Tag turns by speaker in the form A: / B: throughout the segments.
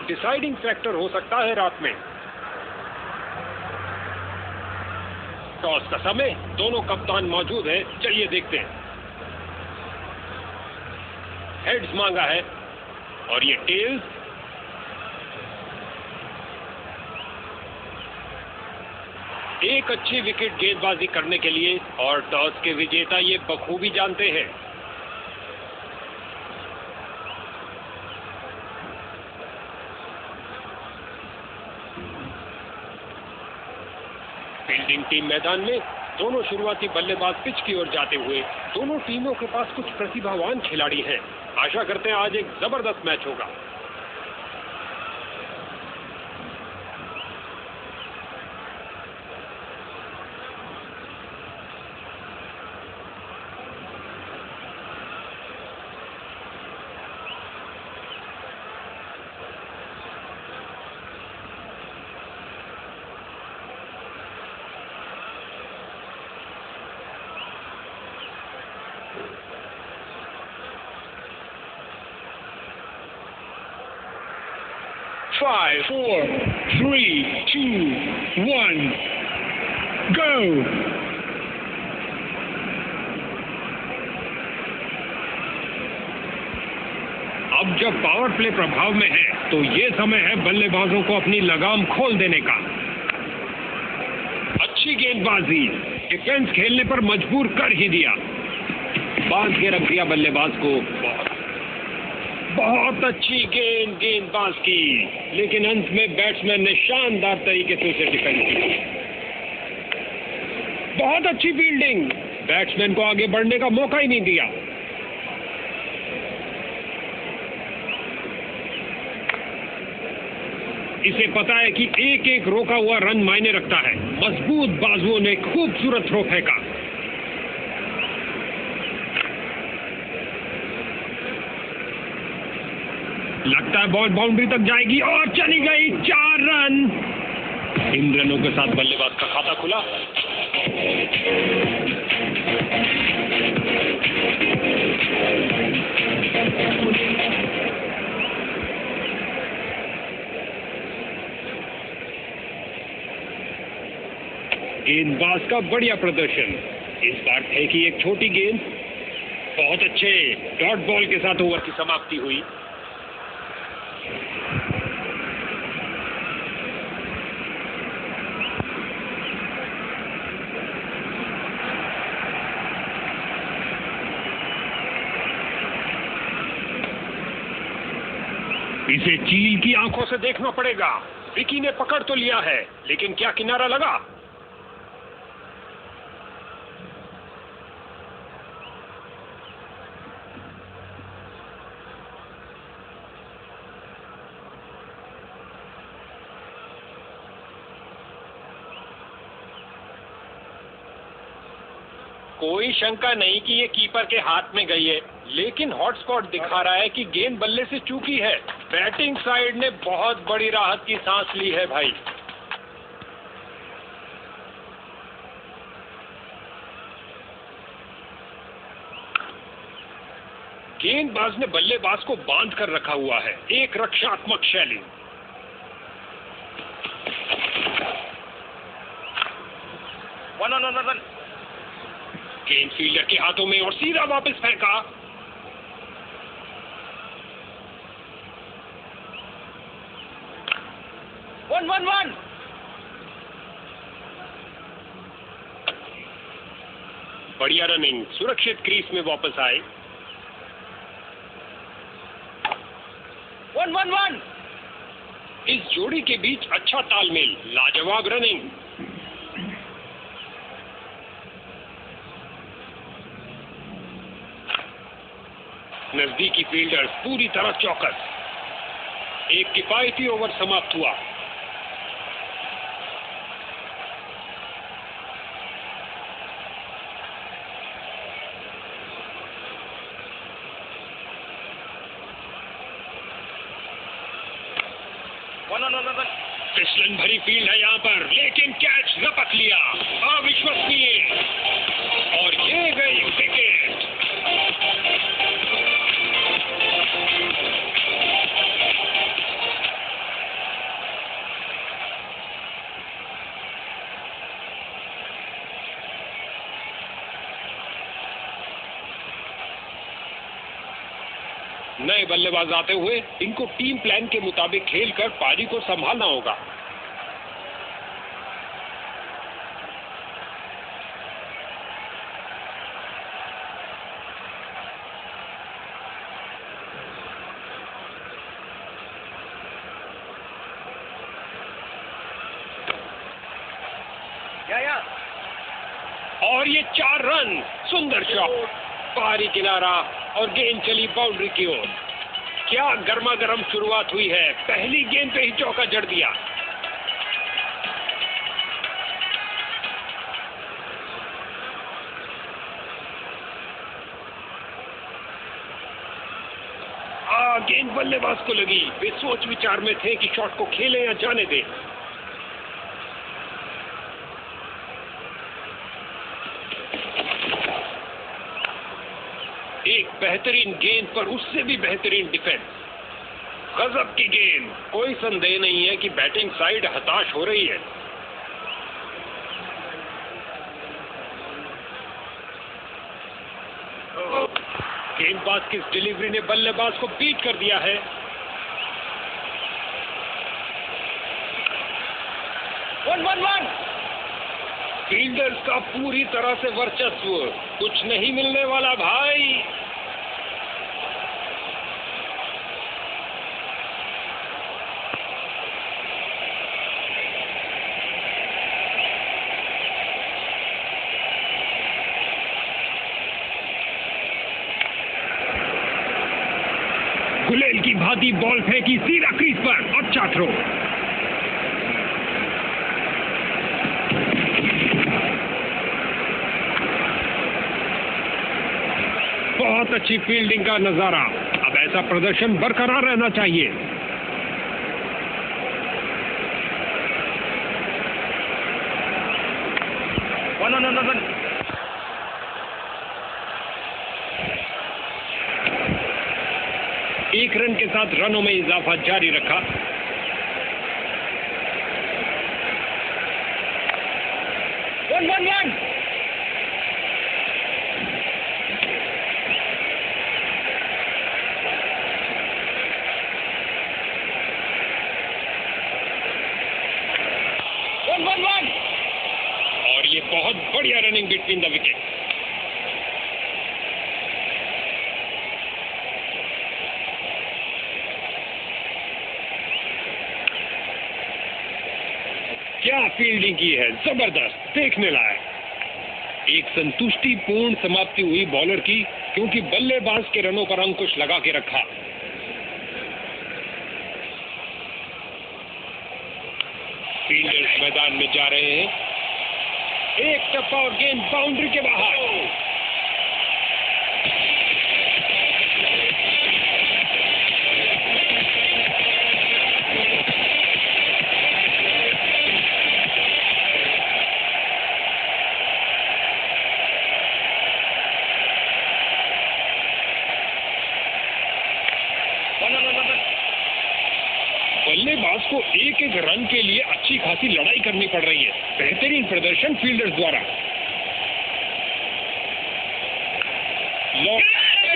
A: Deciding factor हो सकता है रात में। टॉस का समय, दोनों कप्तान मौजूद हैं, चलिए देखते हैं। हेड्स मांगा है और ये टेल्स। एक अच्छी विकेट गेंदबाजी करने के लिए और टॉस के विजेता ये बखूबी जानते हैं। फील्डिंग टीम मैदान में, दोनों शुरुआती बल्लेबाज पिच की ओर जाते हुए। दोनों टीमों के पास कुछ प्रतिभावान खिलाड़ी हैं। आशा करते हैं आज एक जबरदस्त मैच होगा।
B: Five, 4, 3, 2, 1, go!
A: अब जब पावर प्ले प्रभाव में है तो ये समय है बल्लेबाजों को अपनी लगाम खोल देने का। अच्छी गेंदबाजी, डिफेंस खेलने पर मजबूर कर ही दिया। बांध के रख दिया बल्लेबाज को। बहुत अच्छी गेंदबाज की, लेकिन अंत में बैट्समैन ने शानदार तरीके से उसे डिफेंड किया। बहुत अच्छी फील्डिंग, बैट्समैन को आगे बढ़ने का मौका ही नहीं दिया। इसे पता है कि एक एक रोका हुआ रन मायने रखता है। मजबूत बाजुओं ने खूबसूरत थ्रो फेंका। लगता है बॉल बाउंड्री तक जाएगी और चली गई। 4 रन। इन रनों के साथ बल्लेबाज का खाता खुला। गेंदबाज का बढ़िया प्रदर्शन। इस बार फेंकी एक छोटी गेंद। बहुत अच्छे डॉट बॉल के साथ ओवर की समाप्ति हुई। इसे चील की आंखों से देखना पड़ेगा। विकी ने पकड़ तो लिया है, लेकिन क्या किनारा लगा? कोई शंका नहीं कि ये कीपर के हाथ में गई है, लेकिन हॉटस्पॉट दिखा रहा है कि गेंद बल्ले से चूकी है। बैटिंग साइड ने बहुत बड़ी राहत की सांस ली है भाई। गेंदबाज ने बल्लेबाज को बांध कर रखा हुआ है। एक रक्षात्मक शैली। वन। गेंद फील्डर के हाथों में और सीधा वापस फेंका। वन। बढ़िया रनिंग, सुरक्षित क्रीज में वापस आए। वन। इस जोड़ी के बीच अच्छा तालमेल, लाजवाब रनिंग। नजदीकी फील्डर्स पूरी तरह चौकस। एक किफायती ओवर समाप्त हुआ। फिसलन भरी फील्ड है यहाँ पर, लेकिन कैच लपक लिया। अविश्वसनीय। और ये गई विकेट। नए बल्लेबाज आते हुए इनको टीम प्लान के मुताबिक खेलकर पारी को संभालना होगा। और ये 4 रन, सुंदर शॉट, पारी किनारा और गेंद चली बाउंड्री की ओर। क्या गर्मा गर्म शुरुआत हुई है, पहली गेंद पे ही चौका जड़ दिया। गेंद बल्लेबाज को लगी। वे सोच विचार में थे कि शॉट को खेले या जाने दें। एक बेहतरीन गेंद पर उससे भी बेहतरीन डिफेंस। गजब की गेंद। कोई संदेह नहीं है कि बैटिंग साइड हताश हो रही है। गेंदबाज की डिलीवरी ने बल्लेबाज को बीट कर दिया है। वन फील्डर्स का पूरी तरह से वर्चस्व। कुछ नहीं मिलने वाला भाई। गुलेल की भांति बॉल फेंकी सीधा क्रीज पर। अच्छा थ्रो। बहुत अच्छी फील्डिंग का नजारा। अब ऐसा प्रदर्शन बरकरार रहना चाहिए। एक रन के साथ रनों में इजाफा जारी रखा। वन और ये बहुत बढ़िया रनिंग बिटवीन द विकेट। क्या फील्डिंग की है, जबरदस्त, देखने लायक। एक संतुष्टिपूर्ण समाप्ति हुई बॉलर की, क्योंकि बल्लेबाज के रनों पर अंकुश लगा के रखा। फील्डर्स मैदान में जा रहे हैं। एक टप्पा और गेंद बाउंड्री के बाहर। बल्लेबाज को एक एक रन के लिए अच्छी खासी लड़ाई करनी पड़ रही है। बेहतरीन प्रदर्शन फील्डर्स द्वारा।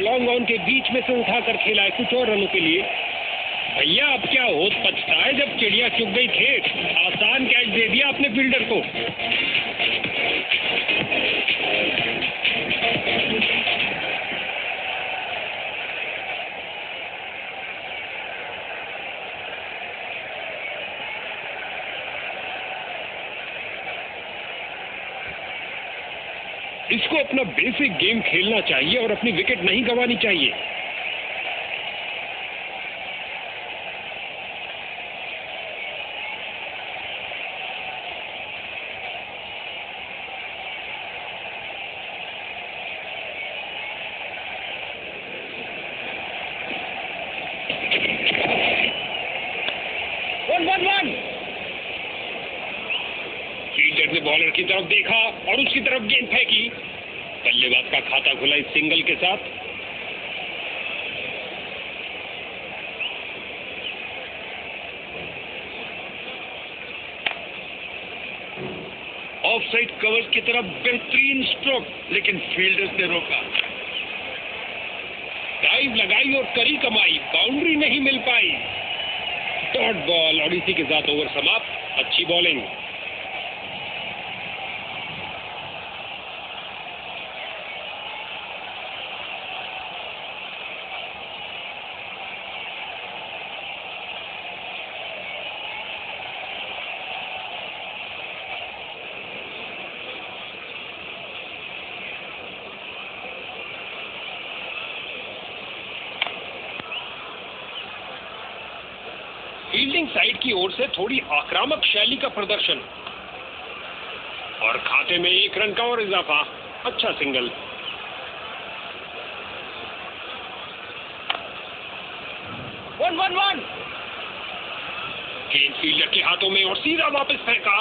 A: लॉन्ग ऑन के बीच में से उठाकर खेला है कुछ और रनों के लिए। भैया अब क्या होश पछता है जब चिड़िया चुग गई खेत। आसान कैच दे दिया अपने फील्डर को। इसको अपना बेसिक गेम खेलना चाहिए और अपनी विकेट नहीं गंवानी चाहिए। फील्डर ने बॉलर की तरफ देखा और उसकी तरफ गेंद फेंकी। बल्लेबाज का खाता खुला इस सिंगल के साथ। ऑफ साइड कवर्स की तरफ बेहतरीन स्ट्रोक, लेकिन फील्डर्स ने रोका। डाइव लगाई और करी कमाई, बाउंड्री नहीं मिल पाई। डॉट बॉल और इसी के साथ ओवर समाप्त। अच्छी बॉलिंग। फील्डिंग साइड की ओर से थोड़ी आक्रामक शैली का प्रदर्शन और खाते में 1 रन का और इजाफा। अच्छा सिंगल। वन गेंद फील्डर के हाथों में और सीधा वापस फेंका।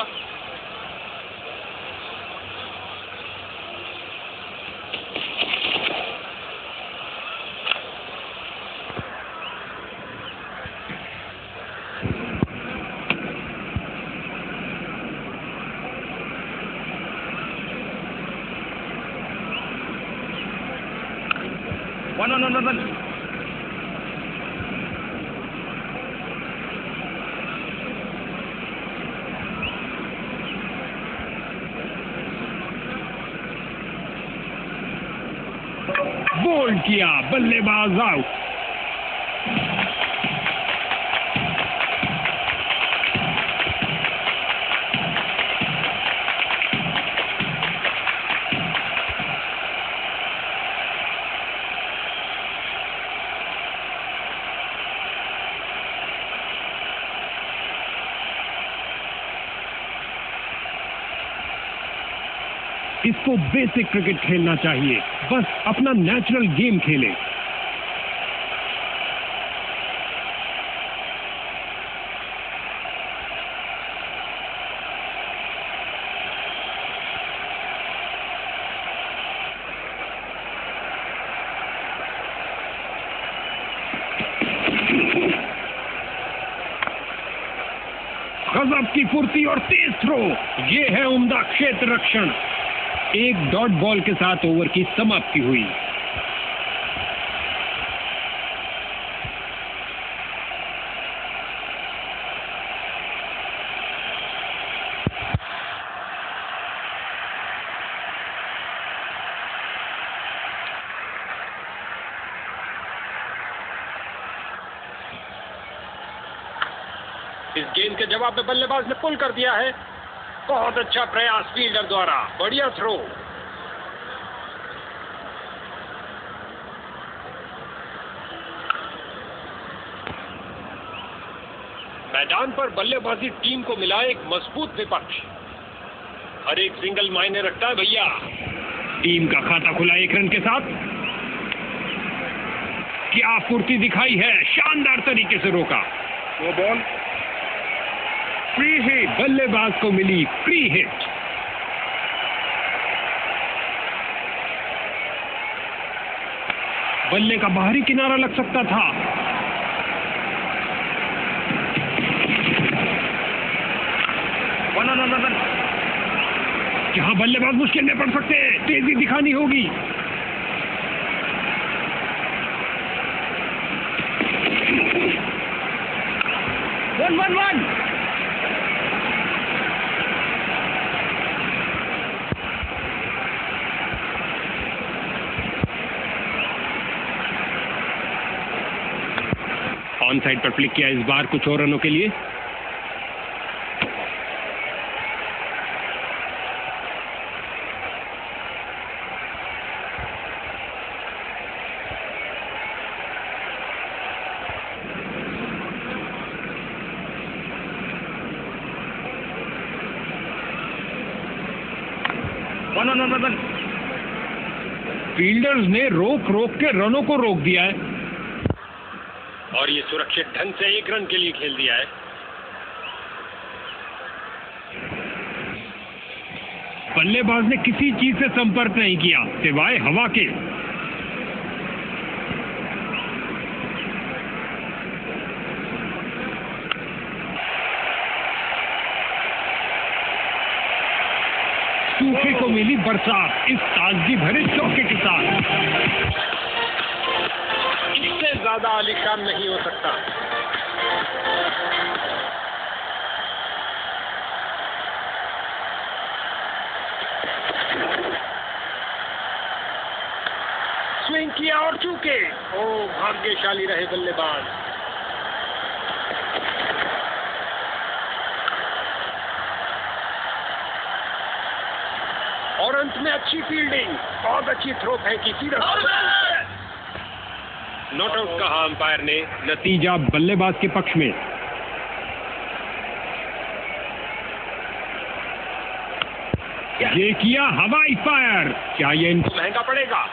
A: वन
B: बोल्ड किया, बल्लेबाज आउट। इसको बेसिक क्रिकेट खेलना चाहिए, बस अपना नेचुरल गेम खेले। गजब की फुर्ती और तेज थ्रो, ये है उम्दा क्षेत्र रक्षण। एक डॉट बॉल के साथ ओवर की समाप्ति हुई।
A: इस गेंद के जवाब में बल्लेबाज ने पुल कर दिया है। बहुत अच्छा प्रयास फील्डर द्वारा, बढ़िया थ्रो। मैदान पर बल्लेबाजी टीम को मिला एक मजबूत विपक्ष। हर एक सिंगल मायने रखता है भैया।
B: टीम का खाता खुला 1 रन के साथ। क्या फुर्ती दिखाई है, शानदार तरीके से रोका। वो बॉल फ्री हिट, बल्लेबाज को मिली फ्री हिट। बल्ले का बाहरी किनारा लग सकता था। जहां बल्लेबाज मुश्किल में पड़ सकते हैं, तेजी दिखानी होगी। वन ऑन साइड पर फ्लिक किया, इस बार कुछ और रनों के लिए। फील्डर्स ने रोक के रनों को रोक दिया है
A: और ये सुरक्षित ढंग से 1 रन के लिए खेल दिया है।
B: बल्लेबाज ने किसी चीज से संपर्क नहीं किया सिवाय हवा के। सूखे को मिली बरसात इस ताजगी भरे चौके के साथ।
A: इससे ज्यादा आलीशान नहीं हो सकता। स्विंग किया और चूके। ओ, भाग्यशाली रहे बल्लेबाज। और अंत में अच्छी फील्डिंग, बहुत अच्छी थ्रो फेंकी सीधा। नॉट आउट कहा अंपायर ने।
B: नतीजा बल्लेबाज के पक्ष में। ये किया हवाई फायर। क्या ये इनको
A: महंगा पड़ेगा?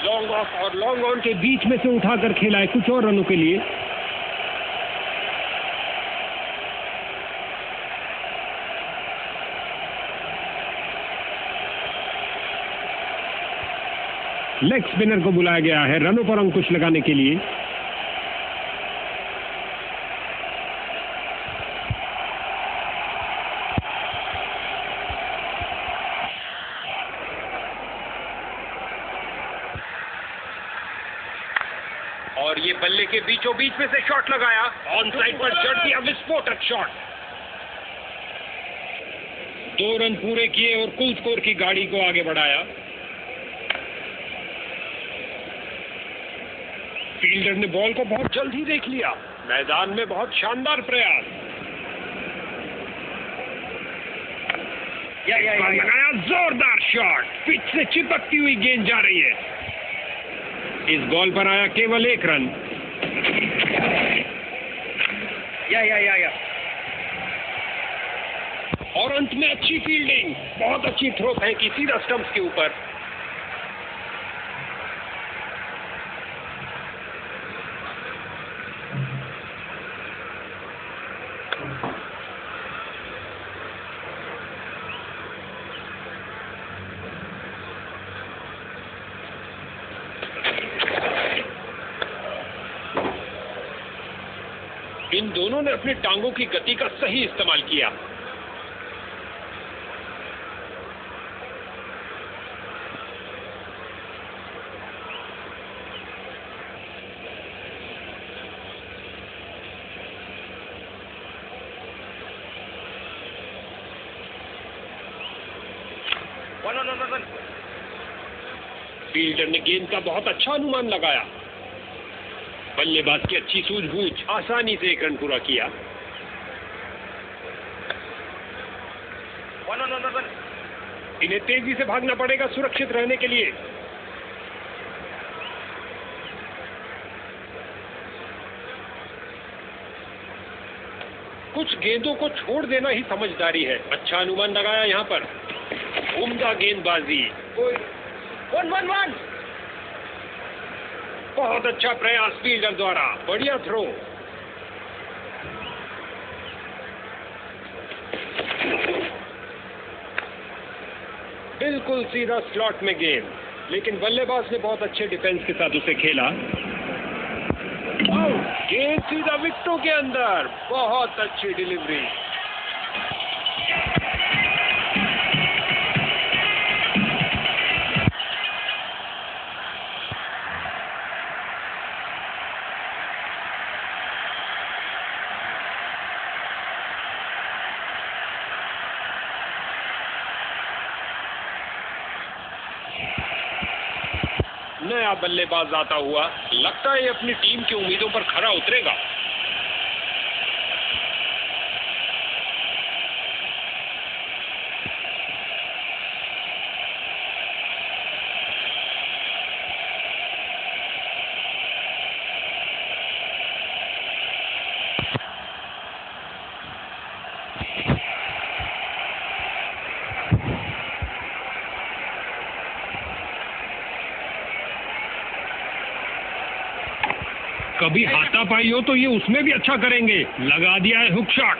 A: लॉन्ग ऑफ और लॉन्ग ऑन
B: के बीच में से उठाकर खेला है कुछ और रनों के लिए। लेग स्पिनर को बुलाया गया है रनों पर अंकुश लगाने के लिए।
A: और ये बल्ले के बीचों बीच में से शॉट लगाया। ऑन साइड पर जड़ दिया विस्फोटक शॉट।
B: 2 रन पूरे किए और कुल स्कोर की गाड़ी को आगे बढ़ाया।
A: फील्डर ने बॉल को बहुत जल्द ही देख लिया। मैदान में बहुत शानदार प्रयास।
B: लगाया जोरदार शॉट। पिच से चिपकती हुई गेंद जा रही है। इस बॉल पर आया केवल 1 रन।
A: और अंत में अच्छी फील्डिंग, बहुत अच्छी थ्रो फेंकी सीधा स्टंप्स के ऊपर। इन दोनों ने अपनी टांगों की गति का सही इस्तेमाल किया। फील्डर ने गेंद का बहुत अच्छा अनुमान लगाया। बल्लेबाज की अच्छी सूझबूझ, आसानी से 1 रन पूरा किया। इन्हें तेजी से भागना पड़ेगा सुरक्षित रहने के लिए। कुछ गेंदों को छोड़ देना ही समझदारी है। अच्छा अनुमान लगाया यहाँ पर। उम्दा गेंदबाजी। 1-1-1। बहुत अच्छा प्रयास फील्डर द्वारा। बढ़िया थ्रो। बिल्कुल सीधा स्लॉट में गेंद, लेकिन बल्लेबाज ने बहुत अच्छे डिफेंस के साथ उसे खेला। गेंद सीधा विकेटों के अंदर। बहुत अच्छी डिलीवरी। नया बल्लेबाज आता हुआ, लगता है अपनी टीम की उम्मीदों पर खरा उतरेगा।
B: कभी हाथापाई हो तो ये उसमें भी अच्छा करेंगे। लगा दिया है हुक शॉट।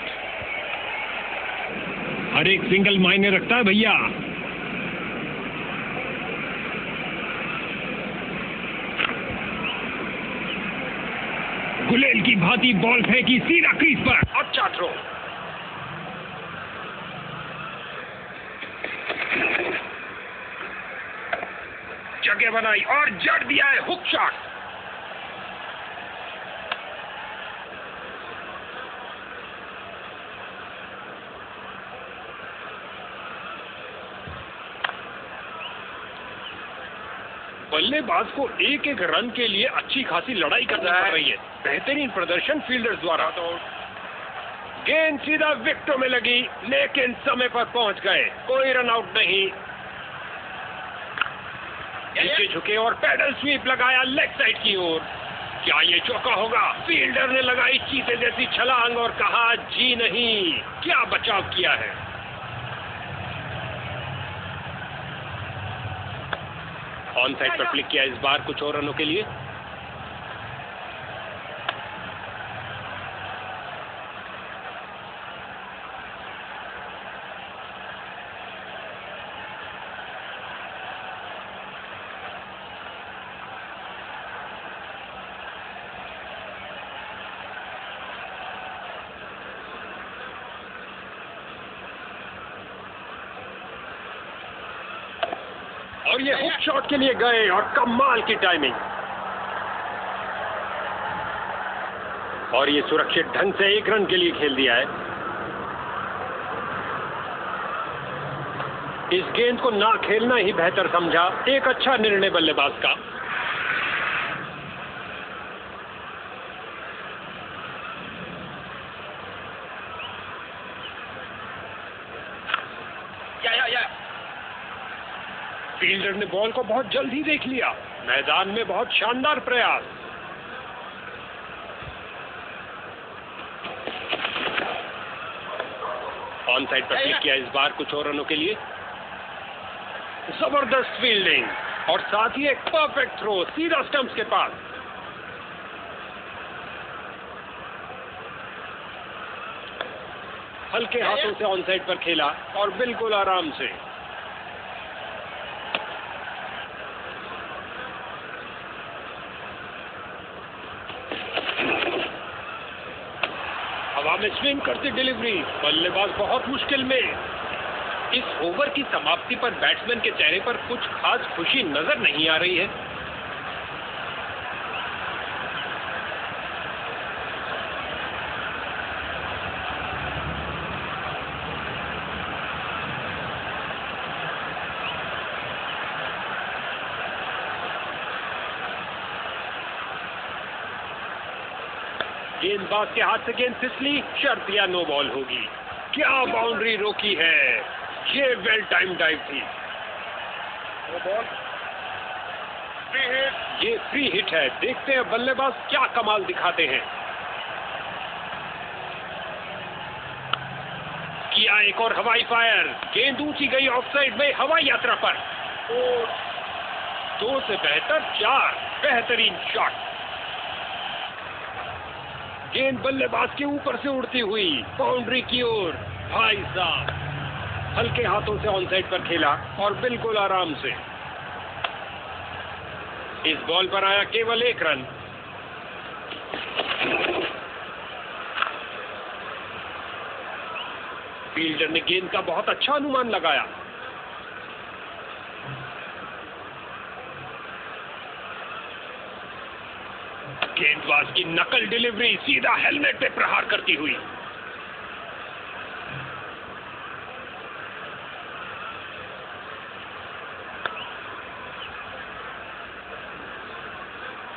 B: हर एक सिंगल मायने रखता है भैया। गुलेल की भांति बॉल फेंकी सीधा क्रीज पर।
A: अच्छा थ्रो। जगह बनाई और जड़ दिया है हुक शॉट। बल्लेबाज को एक एक रन के लिए अच्छी खासी लड़ाई करनी पड़ रही है। बेहतरीन प्रदर्शन फील्डर्स द्वारा। तो गेंद सीधा विकेटों में लगी, लेकिन समय पर पहुंच गए, कोई रन आउट नहीं। नीचे झुके और पैडल स्वीप लगाया लेग साइड की ओर। क्या ये चौका होगा? फील्डर ने लगाई चीते जैसी छलांग और कहा जी नहीं। क्या बचाव किया है। ऑन साइड पर फ्लिक किया इस बार कुछ और रनों के लिए। और ये हुक शॉट के लिए गए और कमाल की टाइमिंग। और ये सुरक्षित ढंग से एक रन के लिए खेल दिया है। इस गेंद को ना खेलना ही बेहतर समझा। एक अच्छा निर्णय बल्लेबाज का। फील्डर ने बॉल को बहुत जल्द ही देख लिया। मैदान में बहुत शानदार प्रयास। ऑन साइड पर क्लिक किया इस बार कुछ और रनों के लिए। जबरदस्त फील्डिंग और साथ ही एक परफेक्ट थ्रो सीधा स्टंप्स के पास। हल्के हाथों से ऑन साइड पर खेला और बिल्कुल आराम से। हवा में स्विंग करती डिलीवरी। बल्लेबाज बहुत मुश्किल में। इस ओवर की समाप्ति पर बैट्समैन के चेहरे पर कुछ खास खुशी नजर नहीं आ रही है। गेंदबाज के हाथ से गेंद फिसली, शर्त या नो बॉल होगी। क्या बाउंड्री रोकी है। ये वेल टाइम डाइव थी। ये फ्री हिट है। देखते हैं बल्लेबाज क्या कमाल दिखाते हैं। किया एक और हवाई फायर। गेंद ऊंची गई ऑफ साइड में हवाई यात्रा पर। 2 से बेहतर 4। बेहतरीन शॉट। गेंद बल्लेबाज के ऊपर से उड़ती हुई बाउंड्री की ओर। भाई साहब, हल्के हाथों से ऑन साइड पर खेला और बिल्कुल आराम से। इस बॉल पर आया केवल 1 रन। फील्डर ने गेंद का बहुत अच्छा अनुमान लगाया। गेंदबाज की नकल डिलीवरी सीधा हेलमेट पे प्रहार करती हुई।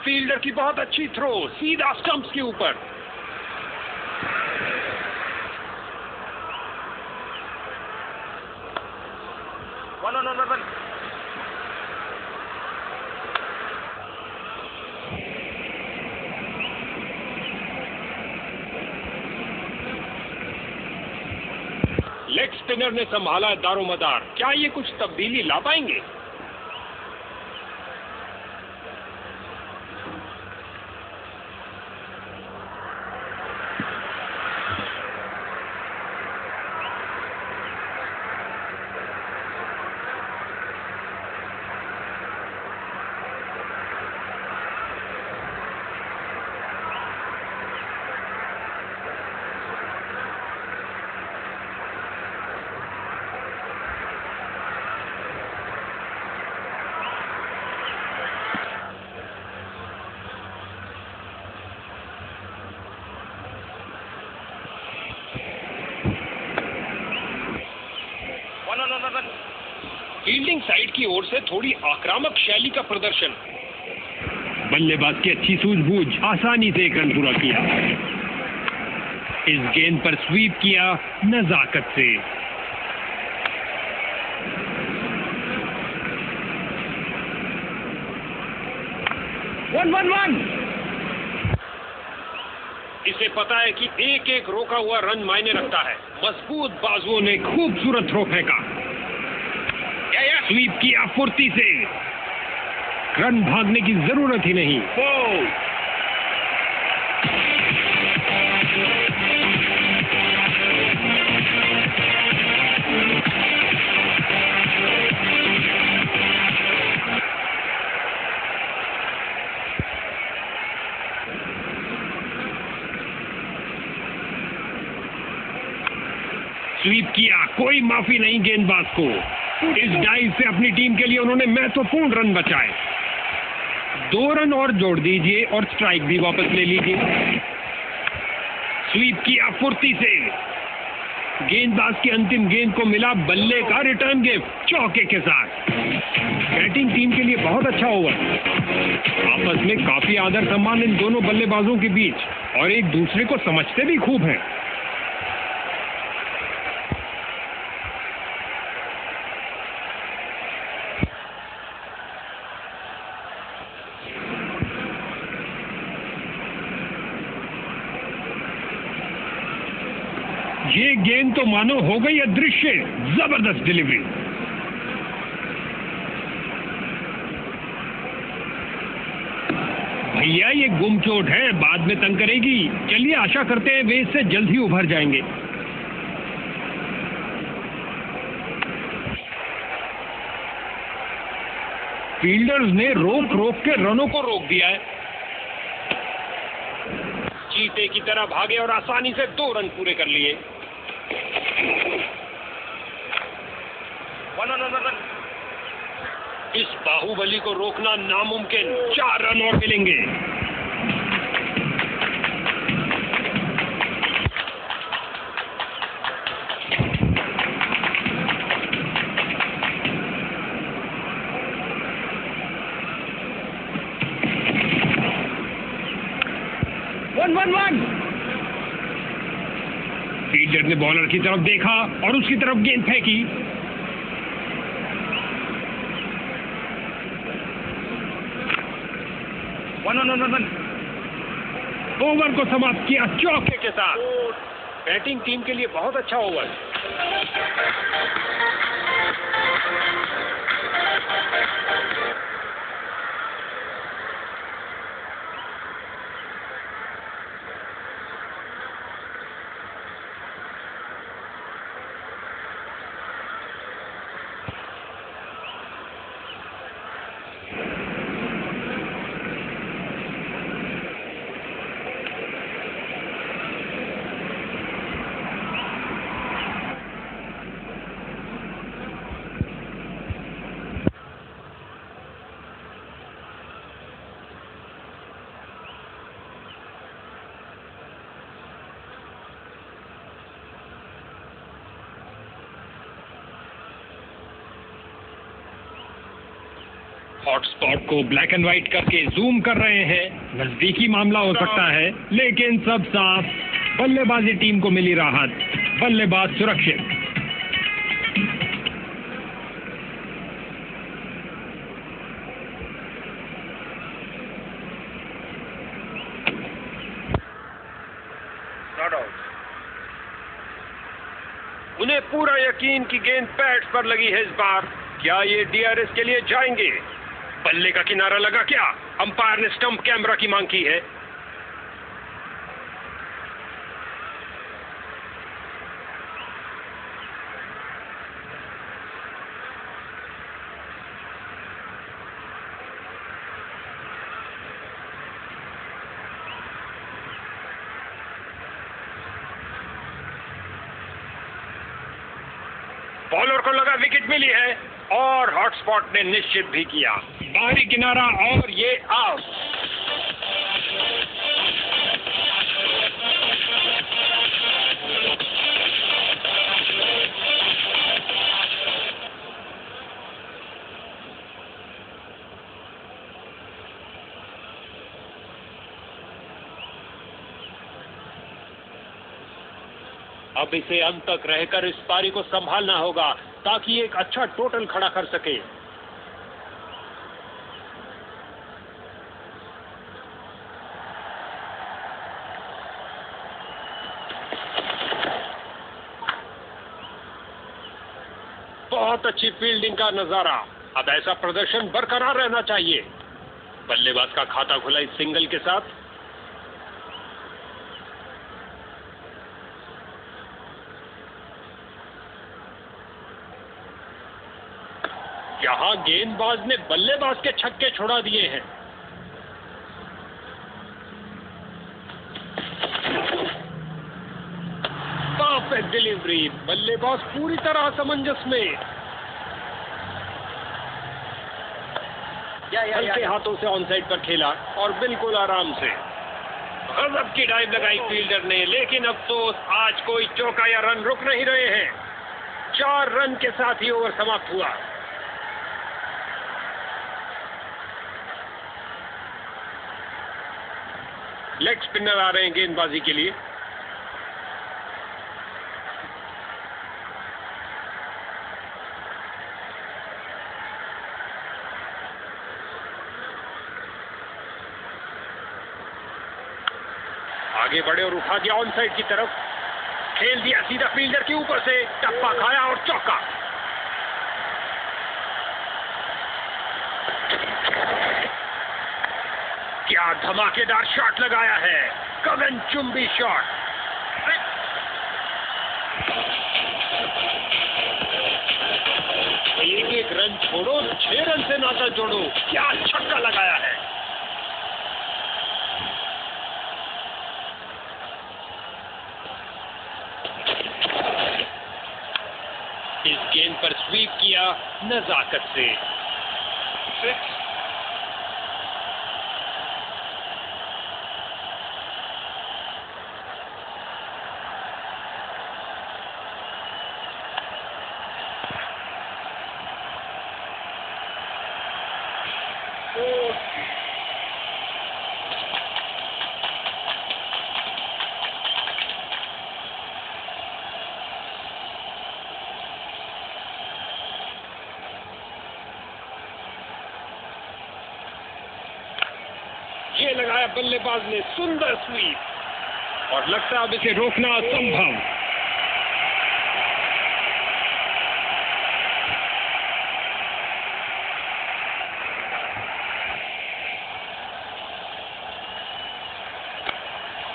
A: फील्डर की बहुत अच्छी थ्रो सीधा स्टंप्स के ऊपर। वन। लेग स्पिनर ने संभाला दारोमदार। क्या ये कुछ तब्दीली ला पाएंगे? फील्डिंग साइड की ओर से थोड़ी आक्रामक शैली का प्रदर्शन।
B: बल्लेबाज की अच्छी सूझबूझ, आसानी से एक रन पूरा किया। इस गेंद पर स्वीप किया नजाकत से। वन।
A: इसे पता है कि एक एक रोका हुआ रन मायने रखता है।
B: मजबूत बाजुओं ने खूबसूरत थ्रो फेंका। स्वीप किया फुर्ती से। रन भागने की जरूरत ही नहीं। स्वीप किया, कोई माफी नहीं गेंदबाज को। इस डाइव से अपनी टीम के लिए उन्होंने महत्वपूर्ण रन बचाए। 2 रन और जोड़ दीजिए और स्ट्राइक भी वापस ले लीजिए। स्वीप किया फुर्ती से। गेंदबाज की अंतिम गेंद को मिला बल्ले का रिटर्न गिफ्ट चौके के साथ। बैटिंग टीम के लिए बहुत अच्छा ओवर। आपस में काफी आदर सम्मान इन दोनों बल्लेबाजों के बीच, और एक दूसरे को समझते भी खूब हैं। ये गेंद तो मानो हो गई अदृश्य। जबरदस्त डिलीवरी। भैया ये गुम चोट है, बाद में तंग करेगी। चलिए आशा करते हैं वे इससे जल्द ही उभर जाएंगे। फील्डर्स ने रोक रोक के रनों को रोक दिया है।
A: चीते की तरह भागे और आसानी से 2 रन पूरे कर लिए। इस बाहुबली को रोकना नामुमकिन।
B: 4 रन और मिलेंगे। वन। फील्डर ने बॉलर की तरफ देखा और उसकी तरफ गेंद फेंकी। वन। ओवर को समाप्त किया चौके के साथ।
A: बैटिंग टीम के लिए बहुत अच्छा ओवर।
B: हॉटस्पॉट को ब्लैक एंड व्हाइट करके जूम कर रहे हैं। नजदीकी मामला हो सकता है, लेकिन सब साफ। बल्लेबाजी टीम को मिली राहत, बल्लेबाज सुरक्षित।
A: उन्हें पूरा यकीन कि गेंद पैड्स पर लगी है इस बार। क्या ये डीआरएस के लिए जाएंगे? बल्ले का किनारा लगा क्या? अंपायर ने स्टंप कैमरा की मांग की है। बॉलर को लगा विकेट मिली है और हॉटस्पॉट ने निश्चित भी किया।
B: बाहरी किनारा और
A: ये आउट। अब इसे अंत तक रहकर इस पारी को संभालना होगा ताकि एक अच्छा टोटल खड़ा कर सके। बहुत अच्छी फील्डिंग का नजारा। अब ऐसा प्रदर्शन बरकरार रहना चाहिए। बल्लेबाज का खाता खुला इस सिंगल के साथ। यहां गेंदबाज ने बल्लेबाज के छक्के छुड़ा दिए हैं। Perfect delivery. बल्लेबाज पूरी तरह असमंजस में। हल्के हाथों से ऑन साइड पर खेला और बिल्कुल आराम से। गजब की डाइव लगाई फील्डर ने, लेकिन अफसोस आज कोई चौका या रन रुक नहीं रहे हैं। 4 रन के साथ ही ओवर समाप्त हुआ। लेग स्पिनर आ रहे हैं गेंदबाजी के लिए। आगे बढ़े और उठा दिया ऑन साइड की तरफ। खेल दिया सीधा फील्डर के ऊपर से, टप्पा खाया और चौका। क्या धमाकेदार शॉट लगाया है, गगनचुंबी शॉट। एक रन छोड़ो, 6 रन से नाता जोड़ो। क्या छक्का लगाया है। इस गेंद पर स्वीप किया नजाकत से। 6। ये लगाया बल्लेबाज ने, सुंदर स्वीप। और लगता है अब इसे रोकना असंभव।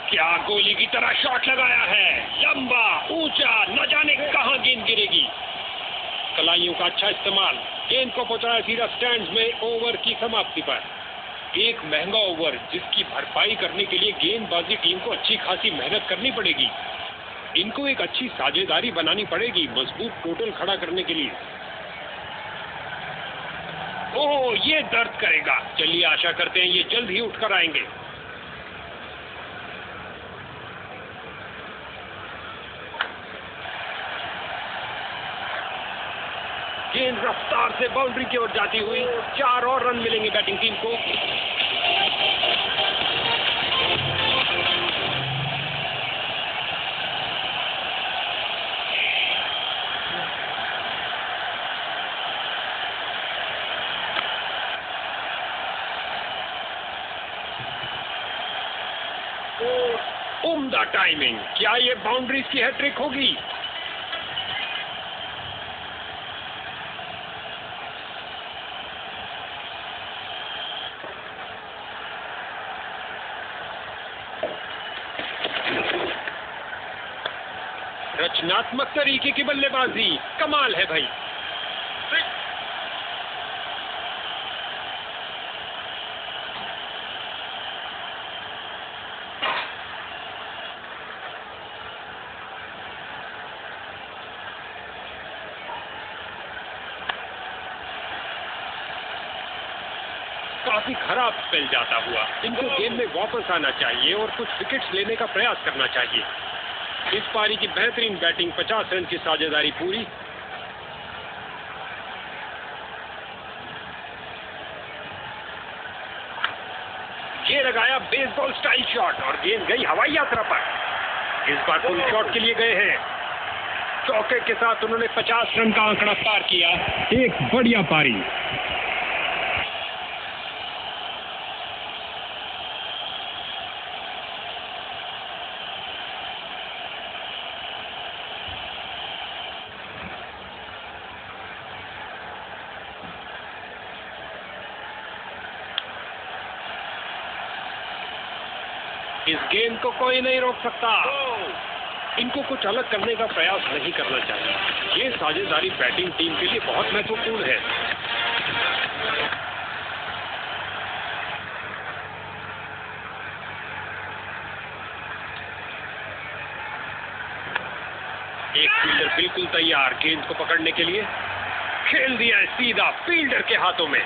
A: क्या गोली की तरह शॉट लगाया है, लंबा ऊंचा, न जाने कहां गेंद गिरेगी। कलाइयों का अच्छा इस्तेमाल। गेंद को पहुंचाया सीधा स्टैंड्स में ओवर की समाप्ति पर। एक महंगा ओवर जिसकी भरपाई करने के लिए गेंदबाजी टीम को अच्छी खासी मेहनत करनी पड़ेगी। इनको एक अच्छी साझेदारी बनानी पड़ेगी मजबूत टोटल खड़ा करने के लिए। ओह, ये दर्द करेगा। चलिए आशा करते हैं ये जल्द ही उठकर आएंगे। गेंद रफ्तार से बाउंड्री की ओर जाती हुई। 4 और रन मिलेंगे बैटिंग टीम को। उम्दा टाइमिंग। क्या ये बाउंड्रीज की हैट्रिक होगी? रचनात्मक तरीके की बल्लेबाजी, कमाल है भाई। काफी खराब स्पेल जाता हुआ। इनको गेम में वापस आना चाहिए और कुछ विकेट्स लेने का प्रयास करना चाहिए। इस पारी की बेहतरीन बैटिंग, 50 रन की साझेदारी पूरी। ये लगाया बेसबॉल स्टाइल शॉट और गेंद गई हवाई यात्रा पर। इस बार फुल शॉट के लिए गए हैं। चौके के साथ उन्होंने 50
B: रन का आंकड़ा पार किया। एक बढ़िया पारी।
A: इस गेंद को कोई नहीं रोक सकता। इनको कुछ अलग करने का प्रयास नहीं करना चाहिए। ये साझेदारी बैटिंग टीम के लिए बहुत महत्वपूर्ण है। एक फील्डर बिल्कुल तैयार गेंद को पकड़ने के लिए। खेल दिया है सीधा फील्डर के हाथों में।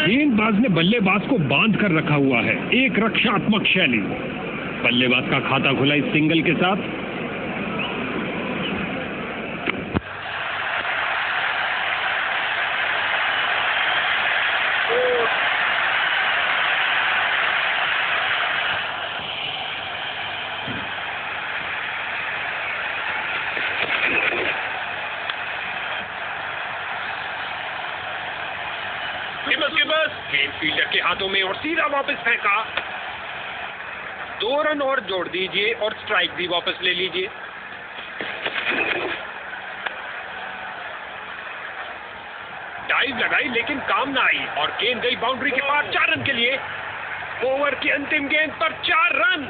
B: गेंदबाज ने बल्लेबाज को बांध कर रखा हुआ है। एक रक्षात्मक शैली। बल्लेबाज का खाता खुला इस सिंगल के साथ। गेंद फील्डर के हाथों में और सीधा वापस फेंका। 2 रन और जोड़ दीजिए और स्ट्राइक भी वापस ले लीजिए। डाइव लगाई लेकिन काम ना आई और गेंद गई बाउंड्री के पार। 4 रन के लिए। ओवर की अंतिम गेंद पर 4 रन।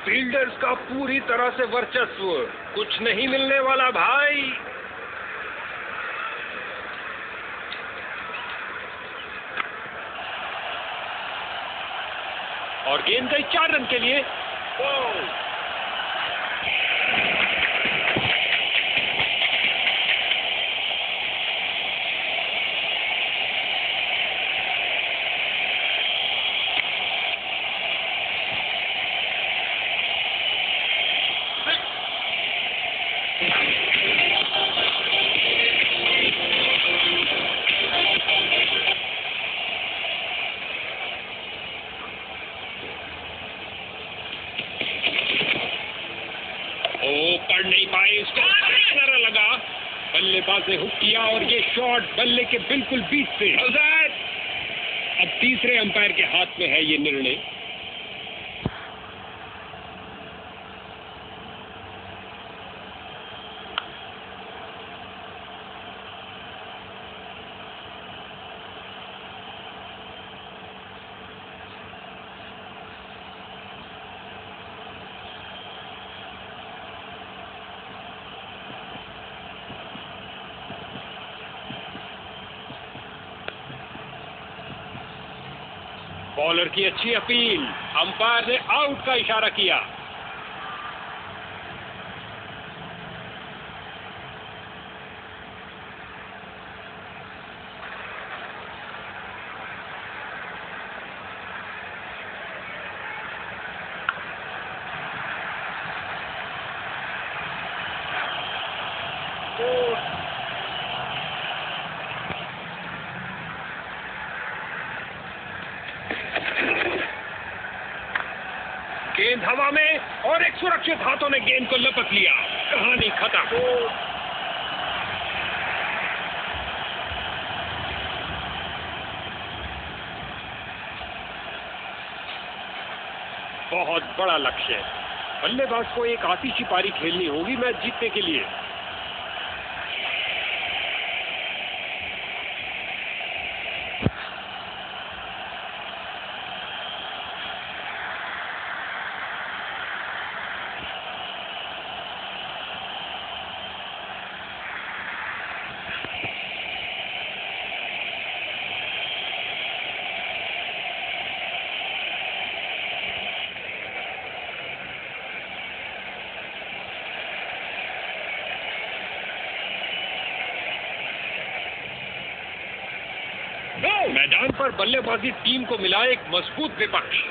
B: फील्डर्स का पूरी तरह से वर्चस्व। कुछ नहीं मिलने वाला भाई। और गेंद गई 4 रन के लिए। पढ़ नहीं पाए। इसको नजर लगा। बल्लेबाज ने हुक किया और ये शॉट बल्ले के बिल्कुल बीच से। अब तीसरे अंपायर के हाथ में है ये निर्णय। बॉलर की अच्छी अपील। अंपायर ने आउट का इशारा किया। गेंद हवा में और एक सुरक्षित हाथों ने गेंद को लपक लिया। कहानी खत्म। बहुत बड़ा लक्ष्य। बल्लेबाज को एक आतिशी पारी खेलनी होगी मैच जीतने के लिए।
A: मैदान पर बल्लेबाजी टीम को मिला एक मजबूत विपक्ष।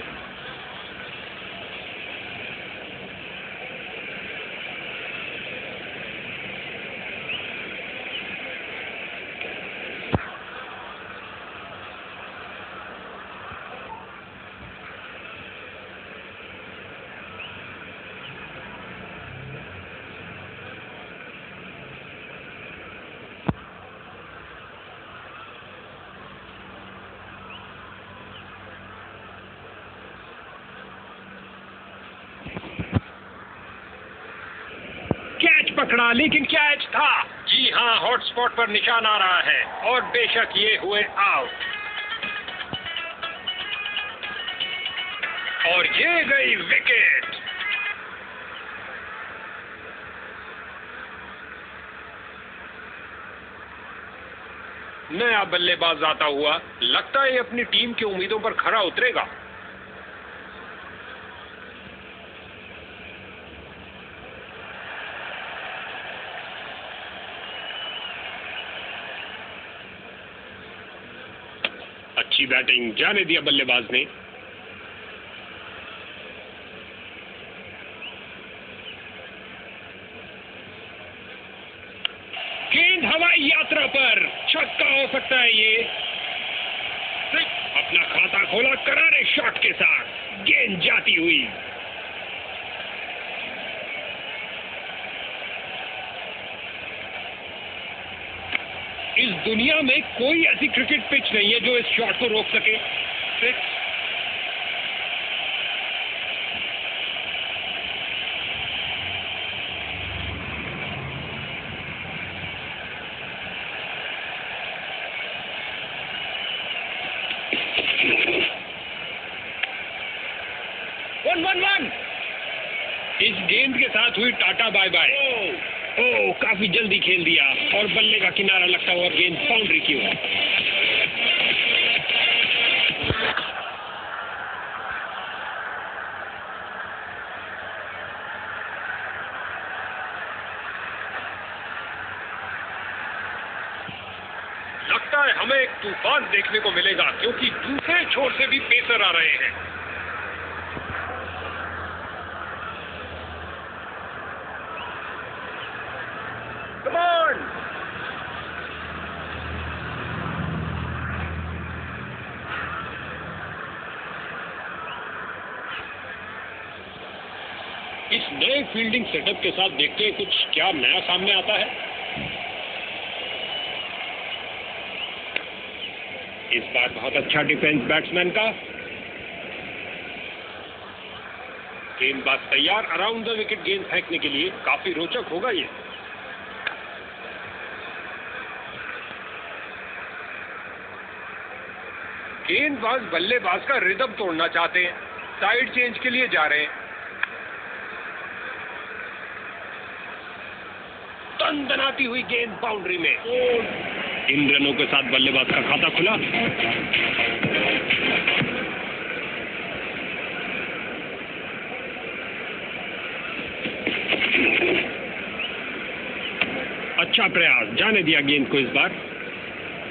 B: पकड़ा, लेकिन
A: कैच था। जी हाँ, हॉटस्पॉट पर निशान आ रहा है और बेशक ये हुए आउट। और ये गई विकेट। नया बल्लेबाज आता हुआ, लगता है अपनी टीम की उम्मीदों पर खरा उतरेगा। अच्छी बैटिंग, जाने दिया बल्लेबाज ने। गेंद हवाई यात्रा पर, छक्का हो सकता है ये। अपना खाता खोला करारे शॉट के साथ, गेंद जाती हुई। इस दुनिया में कोई ऐसी क्रिकेट पिच नहीं है जो इस शॉट को रोक सके। 6। वन। इस गेंद के साथ हुई टाटा बाय बाय। ओह, काफी जल्दी खेल दिया और बल्ले का किनारा लगता हुआ गेंद बाउंड्री की ओर। लगता है हमें एक तूफान देखने को मिलेगा, क्योंकि दूसरे छोर से भी पेसर आ रहे हैं। इस नए फील्डिंग सेटअप के साथ देखते हैं कुछ क्या नया सामने आता है। इस बार बहुत अच्छा डिफेंस बैट्समैन का। गेंदबाज तैयार अराउंड द विकेट गेंद फेंकने के लिए। काफी रोचक होगा ये। गेंदबाज बल्लेबाज का रिदम तोड़ना चाहते हैं, साइड चेंज के लिए जा रहे हैं। तनतनाती हुई गेंद बाउंड्री में। इन रनों के साथ बल्लेबाज का खाता खुला। अच्छा प्रयास, जाने दिया गेंद को इस बार।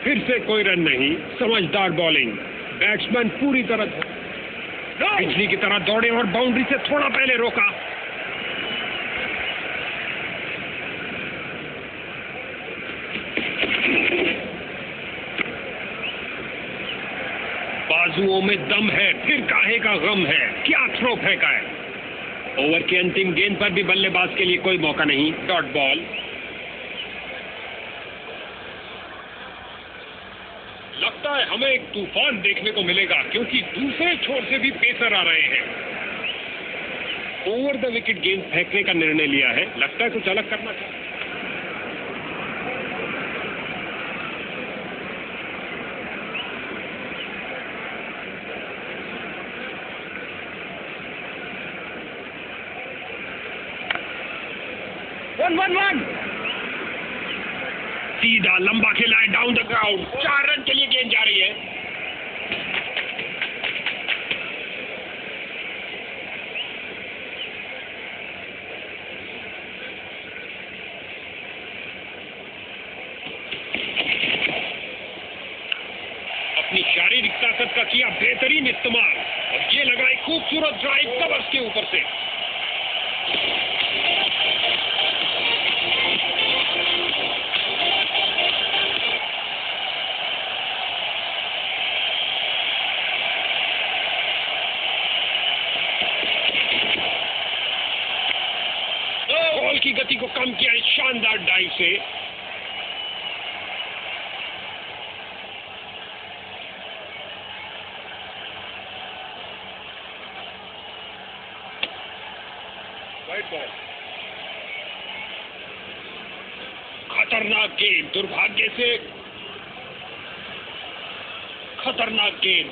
A: फिर से कोई रन नहीं। समझदार बॉलिंग। बैट्समैन पूरी तरह बिजली की तरह दौड़े और बाउंड्री से थोड़ा पहले रोका। बाजुओं में दम है, फिर काहे का गम है। क्या थ्रो फेंका है। ओवर की अंतिम गेंद पर भी बल्लेबाज के लिए कोई मौका नहीं। Dot ball. लगता है हमें एक तूफान देखने को मिलेगा, क्योंकि दूसरे छोर से भी पेसर आ रहे हैं। ओवर द विकेट गेंद फेंकने का निर्णय लिया है। लगता है कुछ अलग करना चाहिए। वन। सीधा लंबा खेला है डाउन द ग्राउंड। 4 रन के लिए गेंद जा रही है। अपनी
B: शारीरिक ताकत का किया बेहतरीन इस्तेमाल और ये लगाई खूबसूरत ड्राइव कवर्स के ऊपर से। बॉल की गति को कम किया इस शानदार डाइव से। Wide ball. खतरनाक गेंद,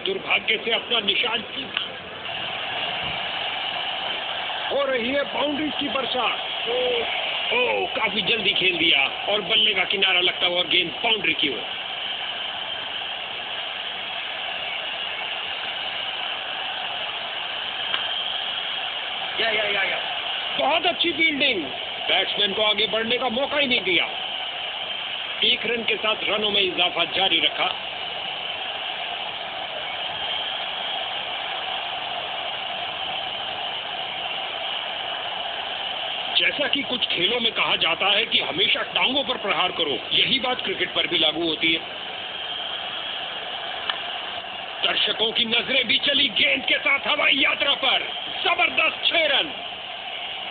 B: दुर्भाग्य से अपना निशान हो रही है बाउंड्रीज की बरसात। काफी जल्दी खेल दिया और बल्ले का किनारा लगता हुआ गेंद बाउंड्री की ओर। बहुत अच्छी फील्डिंग, बैट्समैन को आगे बढ़ने का मौका ही नहीं दिया। 1 रन के साथ रनों में इजाफा जारी रखा। जैसा कि कुछ खेलों में कहा जाता है कि हमेशा टांगों पर प्रहार करो, यही बात क्रिकेट पर भी लागू होती है। दर्शकों की नजरें भी चली गेंद के साथ हवाई यात्रा पर। जबरदस्त 6 रन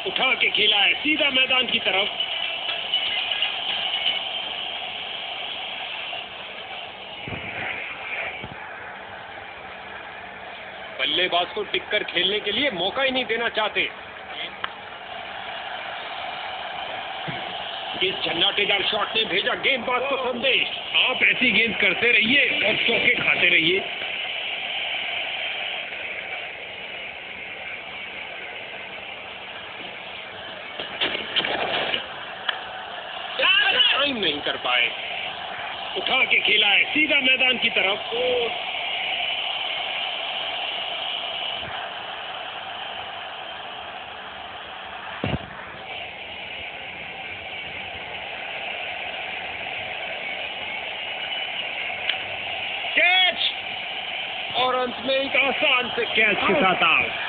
B: उठा के खेला है सीधा मैदान की तरफ। बल्लेबाज को टिककर खेलने के लिए मौका ही नहीं देना चाहते। इस झन्नाटेदार शॉट ने भेजा गेंदबाज को संदेश, आप ऐसी गेंद करते रहिए और चौके खाते रहिए। टाइम नहीं कर पाए, उठा के खेला है सीधा मैदान की तरफ। और अंत में एक आसान से कैच के साथ आउट।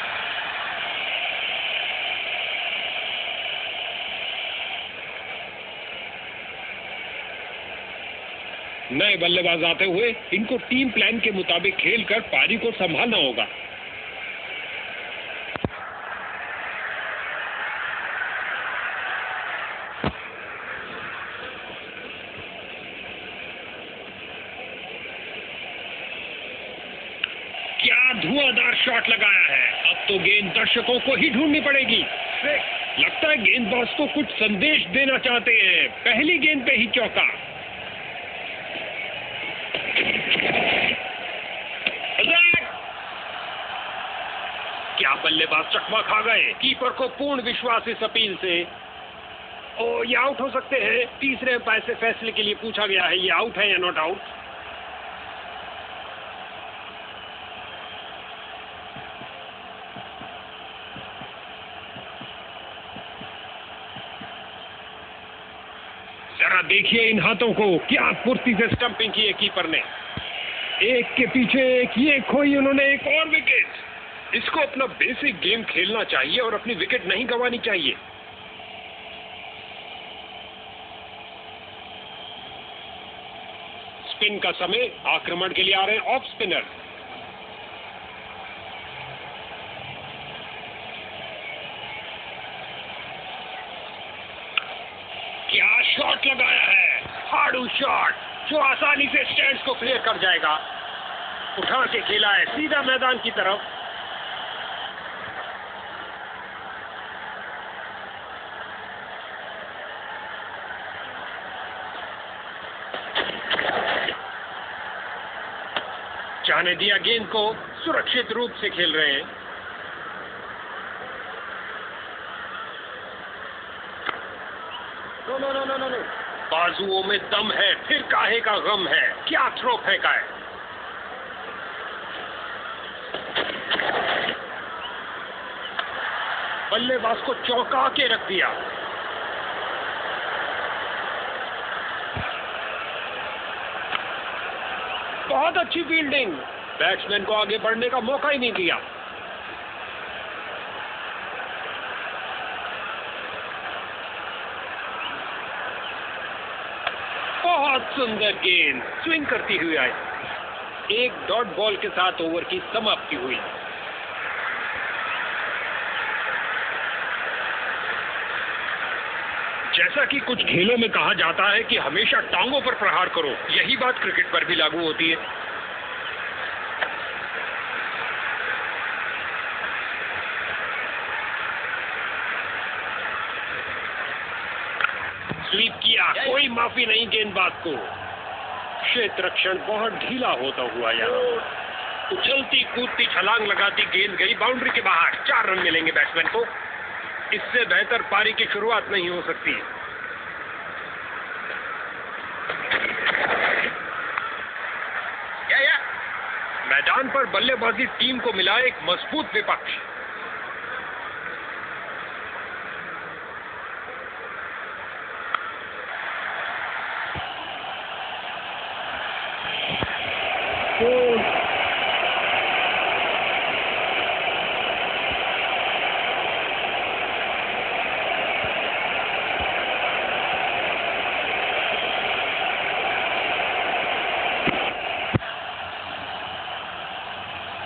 B: नए बल्लेबाज आते हुए इनको टीम प्लान के मुताबिक खेलकर पारी को संभालना होगा। क्या धुआंधार शॉट लगाया है। अब तो गेंद दर्शकों को ही ढूंढनी पड़ेगी। लगता है गेंदबाज को कुछ संदेश देना चाहते हैं। पहली गेंद पे ही चौका। क्या बल्लेबाज चकमा खा गए। कीपर को पूर्ण विश्वास इस अपील से। ये आउट हो सकते हैं। तीसरे अंपायर से फैसले के लिए पूछा गया है, ये आउट है या नॉट आउट। जरा देखिए इन हाथों को, क्या फुर्ती से स्टंपिंग की है कीपर ने। एक के पीछे एक, ये खोई उन्होंने एक और विकेट। इसको अपना बेसिक गेम खेलना चाहिए और अपनी विकेट नहीं गंवानी चाहिए। स्पिन का समय, आक्रमण के लिए आ रहे हैं ऑफ स्पिनर। क्या शॉट लगाया है, हार्डू शॉट जो आसानी से स्टैंड्स को क्लियर कर जाएगा। उठा के खेला है सीधा मैदान की तरफ। जाने दिया गेंद को, सुरक्षित रूप से खेल रहे हैं। नो। बाजुओं में दम है, फिर काहे का गम है। क्या थ्रो फेंका है। बल्लेबाज को चौंका के रख दिया।
A: बहुत अच्छी फील्डिंग, बैट्समैन को आगे बढ़ने का मौका ही नहीं दिया। बहुत सुंदर गेंद स्विंग करती हुई आई। एक डॉट बॉल के साथ ओवर की समाप्ति हुई।
B: जैसा कि कुछ खेलों में कहा जाता है कि हमेशा टांगों पर प्रहार करो, यही बात क्रिकेट पर भी लागू होती है।
A: स्वीप किया, कोई माफी नहीं गेंदबाज को। क्षेत्र रक्षण बहुत ढीला होता हुआ यहाँ।
B: उछलती कूदती छलांग लगाती गेंद गई बाउंड्री के बाहर। 4 रन मिलेंगे बैट्समैन को।
A: इससे बेहतर पारी की शुरुआत नहीं हो सकती। मैदान पर बल्लेबाजी टीम को मिला एक मजबूत विपक्ष।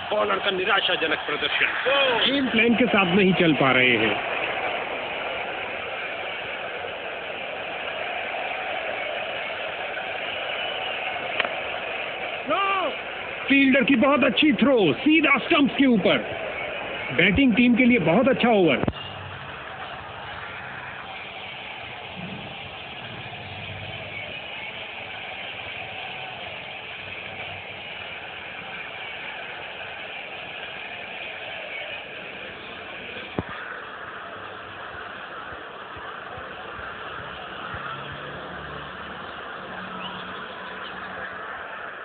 A: बॉलर का निराशाजनक प्रदर्शन।
B: गेम प्लान के साथ नहीं चल पा रहे हैं। फील्डर की बहुत अच्छी थ्रो, सीधा स्टंप्स के ऊपर। बैटिंग टीम के लिए बहुत अच्छा ओवर।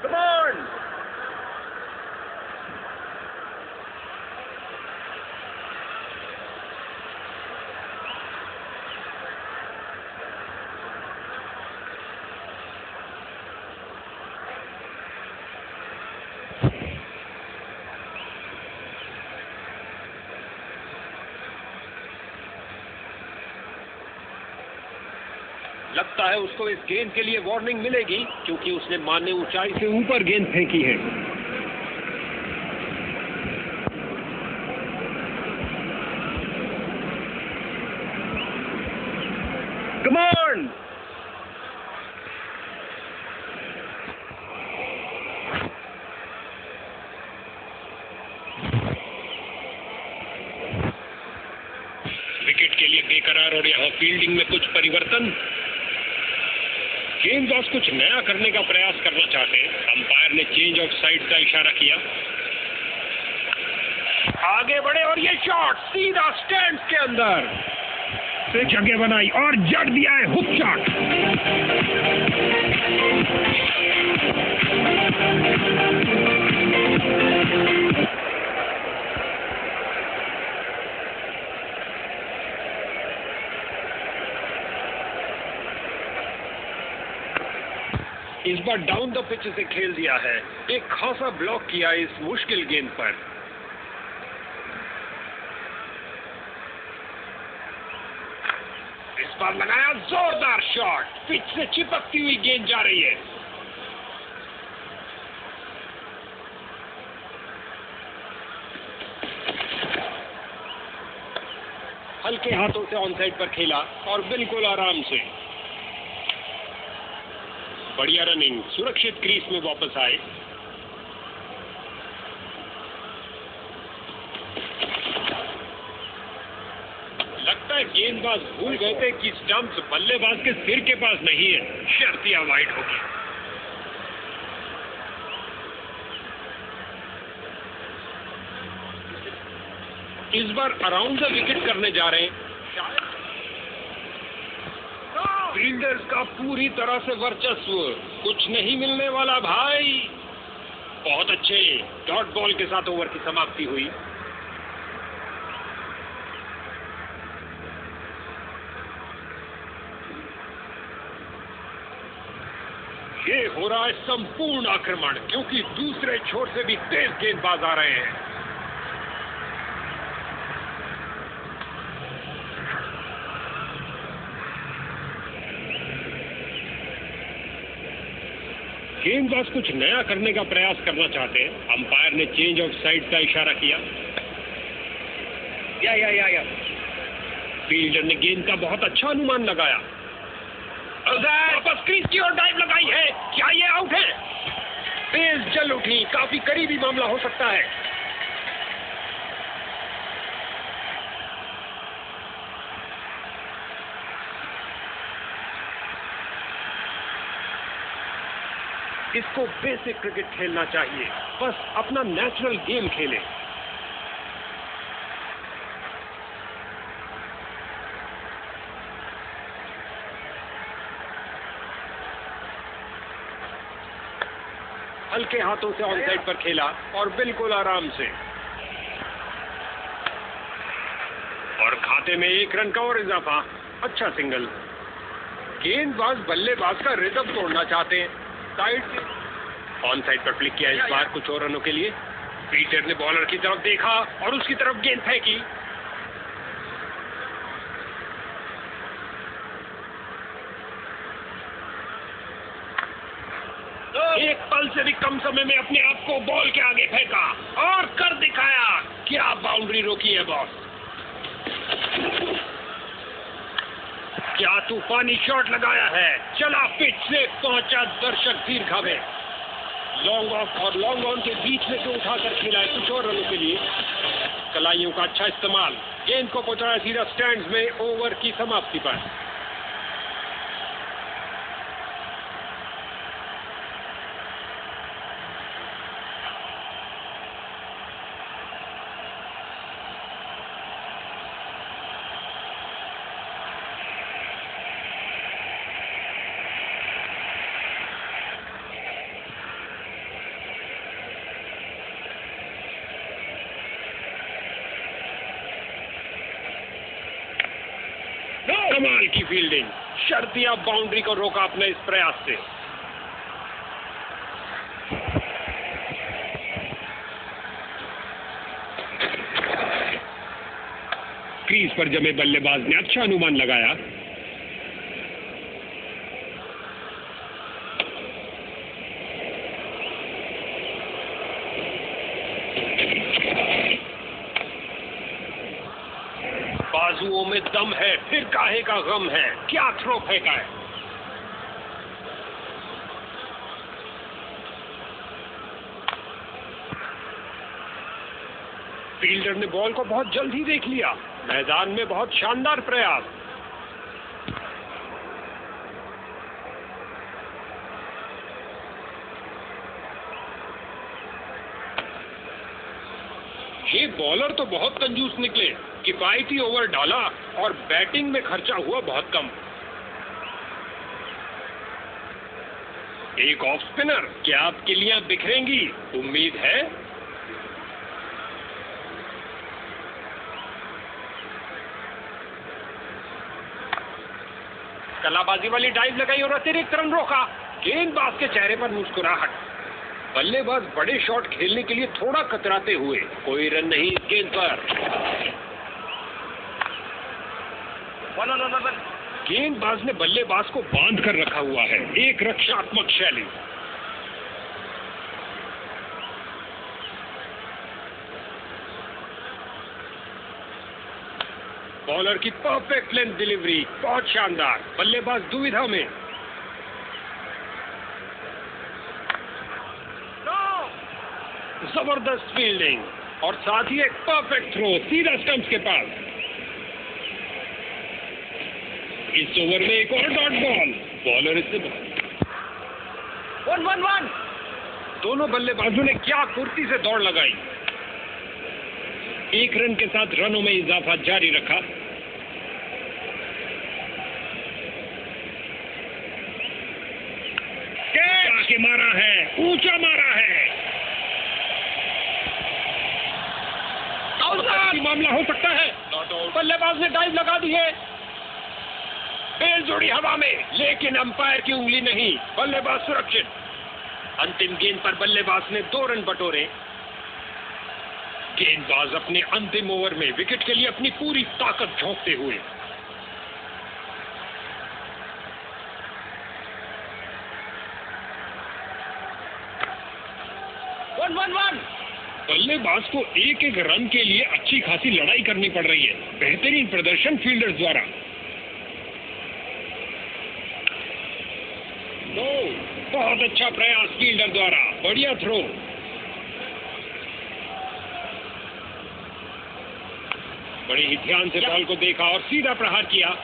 A: Come on! लगता है उसको इस गेंद के लिए वार्निंग मिलेगी, क्योंकि उसने मान्य ऊंचाई
B: से ऊपर गेंद फेंकी है।
A: Come on!
B: विकेट के लिए बेकरार और यहाँ फील्डिंग में कुछ परिवर्तन। गेंदबाज कुछ नया करने का प्रयास करना चाहते हैं। अंपायर ने चेंज ऑफ साइड का इशारा किया।
A: आगे बढ़े और ये शॉट सीधा स्टैंड के अंदर
B: से जगह बनाई और जड़ दिया है हुक शॉट।
A: इस बार डाउन द पिच से खेल दिया है। एक खासा ब्लॉक किया इस मुश्किल गेंद पर। इस बार लगाया जोरदार शॉट। पिच से चिपकती हुई गेंद जा रही है। हल्के हाथों से ऑन साइड पर खेला और बिल्कुल आराम से। बढ़िया रनिंग, सुरक्षित क्रीज में वापस आए। लगता है गेंदबाज भूल गए थे कि स्टंप्स बल्लेबाज के सिर के पास नहीं है। शर्तिया वाइड होगी। इस बार अराउंड द विकेट करने जा रहे हैं। फील्डर्स का पूरी तरह से वर्चस्व। कुछ नहीं मिलने वाला भाई। बहुत अच्छे डॉट बॉल के साथ ओवर की समाप्ति हुई। ये हो रहा है संपूर्ण आक्रमण, क्योंकि दूसरे छोर से भी तेज गेंदबाज आ रहे हैं।
B: गेंदबाज कुछ नया करने का प्रयास करना चाहते हैं। अंपायर ने चेंज ऑफ साइड का इशारा किया। या फील्डर ने गेंद का बहुत अच्छा अनुमान लगाया।
A: वापस क्रीज की ओर डाइव लगाई है। क्या ये आउट है? तेज जल उठी, काफी करीबी मामला हो सकता है। इसको बेसिक क्रिकेट खेलना चाहिए, बस अपना नेचुरल गेम खेले। हल्के हाथों से ऑन साइड पर खेला और बिल्कुल आराम से, और खाते में 1 रन का और इजाफा। अच्छा सिंगल। गेंदबाज बल्लेबाज का रिदम तोड़ना चाहते हैं। साइड से ऑन साइड पर फ्लिक किया इस बार कुछ और रनों के लिए। पीटर ने बॉलर की तरफ देखा और उसकी तरफ गेंद फेंकी। एक पल से भी कम समय में अपने आप को बॉल के आगे फेंका और कर दिखाया। क्या बाउंड्री रोकी है बॉस! क्या तूफानी शॉट लगाया है। चला पिच से पहुंचा दर्शक दीर्घा में। लॉन्ग ऑफ और लॉन्ग ऑन के बीच में से उठाकर खेला है कुछ और रनों के लिए। कलाइयों का अच्छा इस्तेमाल। गेंद को पहुंचाया सीधा स्टैंड्स में ओवर की समाप्ति पर। कमाल की फील्डिंग। शर्तिया बाउंड्री को रोका अपने इस प्रयास से।
B: क्रीज पर जमे बल्लेबाज ने अच्छा अनुमान लगाया।
A: बाजुओं में दम है, फिर काहे का गम है। क्या थ्रो फेंका है। फील्डर ने बॉल को बहुत जल्दी देख लिया। मैदान में बहुत शानदार प्रयास। ये बॉलर तो बहुत कंजूस निकले। किफायती ओवर डाला और बैटिंग में खर्चा हुआ बहुत कम। एक ऑफ स्पिनर। क्या आप किलियां बिखरेंगी? उम्मीद है। कलाबाजी वाली डाइव लगाई और अतिरिक्त रन रोका। गेंदबाज के चेहरे पर मुस्कुराहट। बल्लेबाज बड़े शॉट खेलने के लिए थोड़ा कतराते हुए। कोई रन नहीं इस गेंद पर। गेंदबाज ने बल्लेबाज को बांध कर रखा हुआ है। एक रक्षात्मक शैली। बॉलर की परफेक्ट लेंथ डिलीवरी, बहुत शानदार। बल्लेबाज दुविधा में। जबरदस्त फील्डिंग और साथ ही एक परफेक्ट थ्रो सीधा स्टंप्स के पास। इस ओवर में एक और डॉट बॉल। बॉलर इससे 1-1-1। दोनों बल्लेबाजों ने क्या फुर्ती से दौड़ लगाई। 1 रन के साथ रनों में इजाफा जारी रखा। कैच मारा है, ऊंचा मारा है। मामला हो सकता है। बल्लेबाज ने डाइव लगा दी है। बेल जोड़ी हवा में, लेकिन अंपायर की उंगली नहीं। बल्लेबाज सुरक्षित। अंतिम गेंद पर बल्लेबाज ने 2 रन बटोरे। गेंदबाज अपने अंतिम ओवर में विकेट के लिए अपनी पूरी ताकत झोंकते हुए। बल्लेबाज को एक एक रन के लिए अच्छी खासी लड़ाई करनी पड़ रही है। बेहतरीन प्रदर्शन फील्डर्स द्वारा। बहुत अच्छा प्रयास फील्डर द्वारा, बढ़िया थ्रो। बड़े ही ध्यान से बॉल को देखा और सीधा प्रहार किया।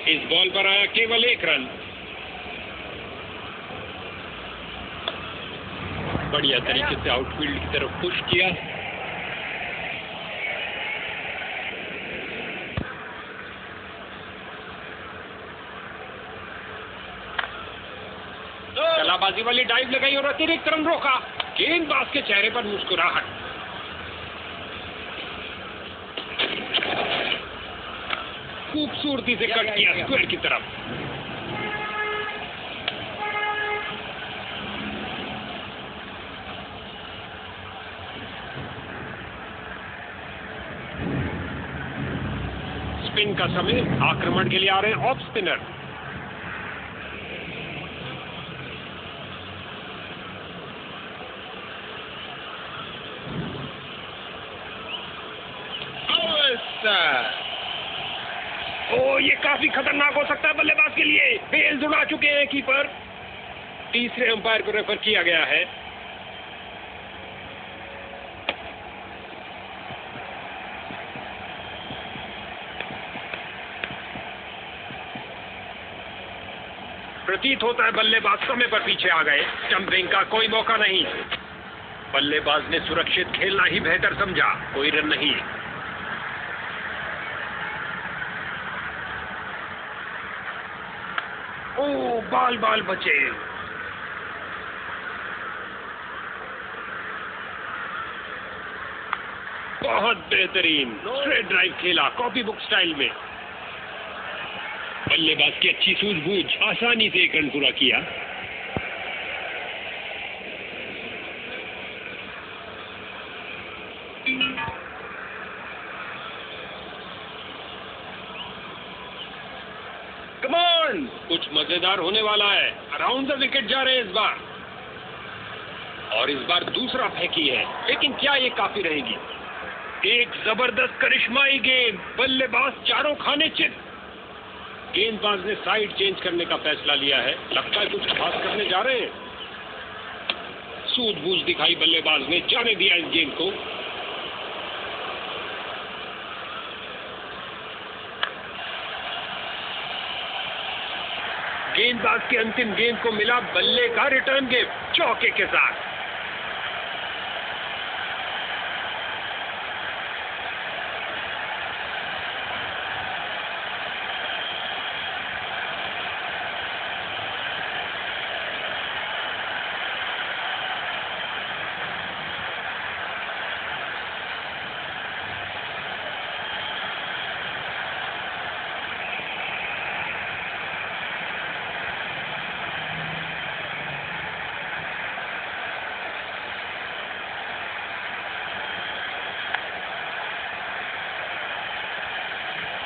A: इस बॉल पर आया केवल 1 रन। बढ़िया तरीके से आउटफील्ड की तरफ पुश किया। कलाबाजी वाली डाइव लगाई और अतिरिक्त रन रोका। गेंदबाज के चेहरे पर मुस्कुराहट। खूबसूरती से कट किया स्क्वायर की तरफ। स्पिन का समय। आक्रमण के लिए आ रहे हैं ऑफ स्पिनर। ये काफी खतरनाक हो सकता है बल्लेबाज के लिए। बेल्स उड़ा चुके हैं कीपर। तीसरे अंपायर को रेफर किया गया है। प्रतीत होता है बल्लेबाज समय पर पीछे आ गए। स्टंपिंग का कोई मौका नहीं। बल्लेबाज ने सुरक्षित खेलना ही बेहतर समझा। कोई रन नहीं। बाल बचे। बहुत बेहतरीन स्ट्रेट ड्राइव खेला कॉपी बुक स्टाइल में। बल्लेबाज की अच्छी सूझबूझ, आसानी से 1 रन पूरा किया। कमान, कुछ मजेदार होने वाला है। अराउंड द विकेट जा रहे हैं इस बार। और इस बार दूसरा फेंकी है, लेकिन क्या ये काफी रहेगी? एक जबरदस्त करिश्माई गेंद। बल्लेबाज चारों खाने चित। गेंदबाज ने साइड चेंज करने का फैसला लिया है। लगता है कुछ खास करने जा रहे हैं। सूझबूझ दिखाई बल्लेबाज ने, जाने दिया इस गेंद को। गेंदबाज की अंतिम गेंद को मिला बल्ले का रिटर्न गिफ्ट चौके के साथ।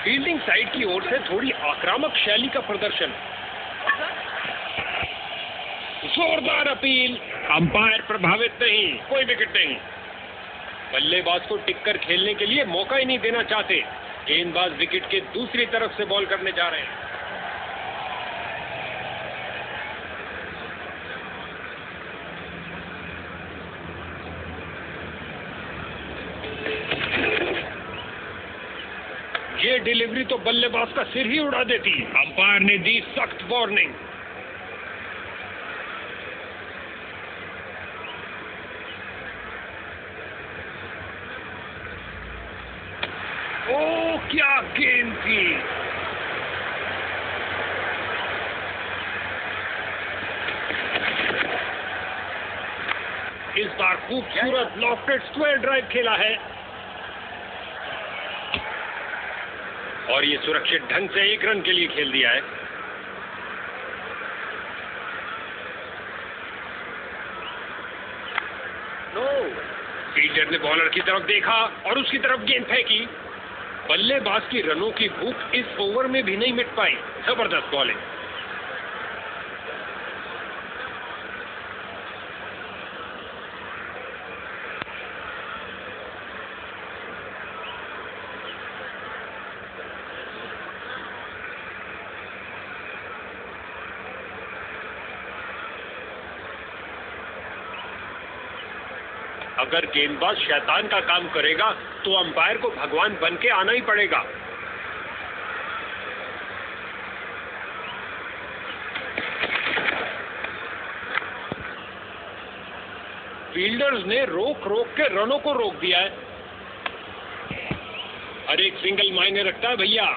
A: फील्डिंग साइड की ओर से थोड़ी आक्रामक शैली का प्रदर्शन। जोरदार अपील। अंपायर प्रभावित नहीं, कोई विकेट नहीं। बल्लेबाज को टिककर खेलने के लिए मौका ही नहीं देना चाहते। गेंदबाज विकेट के दूसरी तरफ से बॉल करने जा रहे हैं। ये डिलीवरी तो बल्लेबाज का सिर ही उड़ा देती। अंपायर ने दी सख्त वार्निंग। ओ क्या गेंद थी। इस बार खूबसूरत लॉफ्टेड स्क्वायर ड्राइव खेला है और ये सुरक्षित ढंग से 1 रन के लिए खेल दिया है। नो। फील्डर ने बॉलर की तरफ देखा और उसकी तरफ गेंद फेंकी। बल्लेबाज की रनों की भूख इस ओवर में भी नहीं मिट पाई। जबरदस्त बॉलिंग। अगर गेंदबाज शैतान का काम करेगा तो अंपायर को भगवान बन के आना ही पड़ेगा। फील्डर्स ने रोक रोक के रनों को रोक दिया है। हर एक सिंगल मायने रखता है भैया।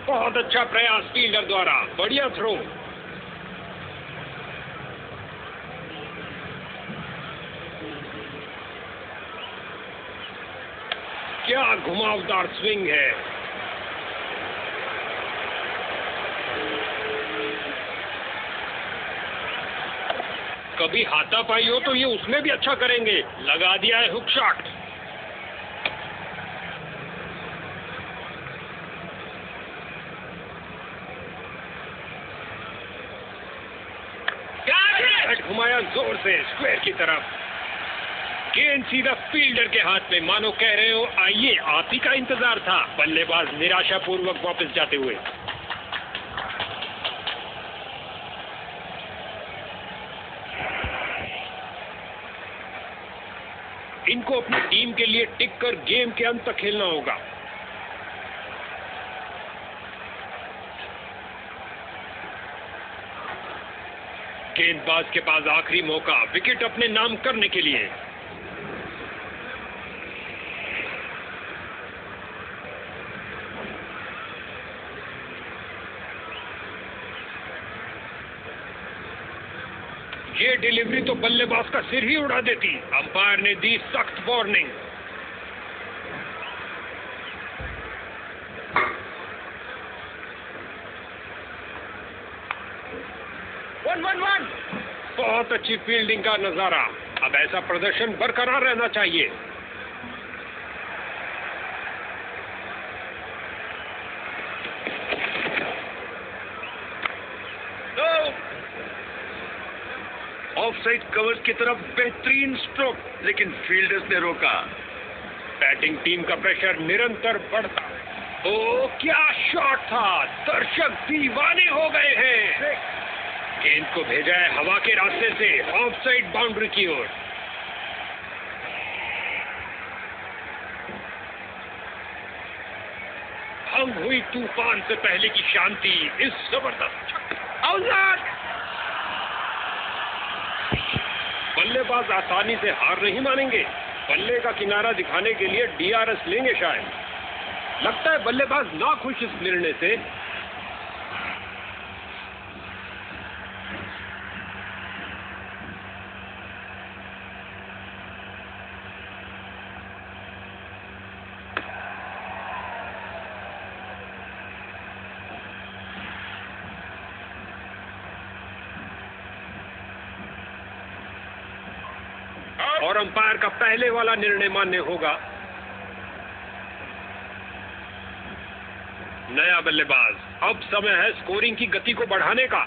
A: बहुत अच्छा प्रयास फील्डर द्वारा। बढ़िया थ्रो। क्या घुमावदार स्विंग है। कभी हाथापाई हो तो ये उसमें भी अच्छा करेंगे। लगा दिया है हुक शॉट। घुमाया जोर से स्क्वायर की तरफ। गेंद सीधा फील्डर के हाथ में। मानो कह रहे हो आइए आप ही का इंतजार था। बल्लेबाज निराशापूर्वक वापस जाते हुए। इनको अपनी टीम के लिए टिक कर गेम के अंत तक खेलना होगा। गेंदबाज के पास आखिरी मौका विकेट अपने नाम करने के लिए। ये डिलीवरी तो बल्लेबाज का सिर ही उड़ा देती। अंपायर ने दी सख्त वार्निंग। बहुत अच्छी फील्डिंग का नजारा। अब ऐसा प्रदर्शन बरकरार रहना चाहिए।
C: ऑफसाइड कवर्स की तरफ बेहतरीन स्ट्रोक, लेकिन फील्डर्स ने रोका।
A: बैटिंग टीम का प्रेशर निरंतर बढ़ता। ओ क्या शॉट था। दर्शक दीवाने हो गए हैं। गेंद को भेजा है हवा के रास्ते से ऑफसाइड बाउंड्री की ओर। भंग हुई तूफान से पहले की शांति। इस जबरदस्त आउट। बल्लेबाज आसानी से हार नहीं मानेंगे। बल्ले का किनारा दिखाने के लिए डीआरएस लेंगे शायद। लगता है बल्लेबाज ना खुश इस निर्णय से। और अंपायर का पहले वाला निर्णय मान्य होगा। नया बल्लेबाज। अब समय है स्कोरिंग की गति को बढ़ाने का।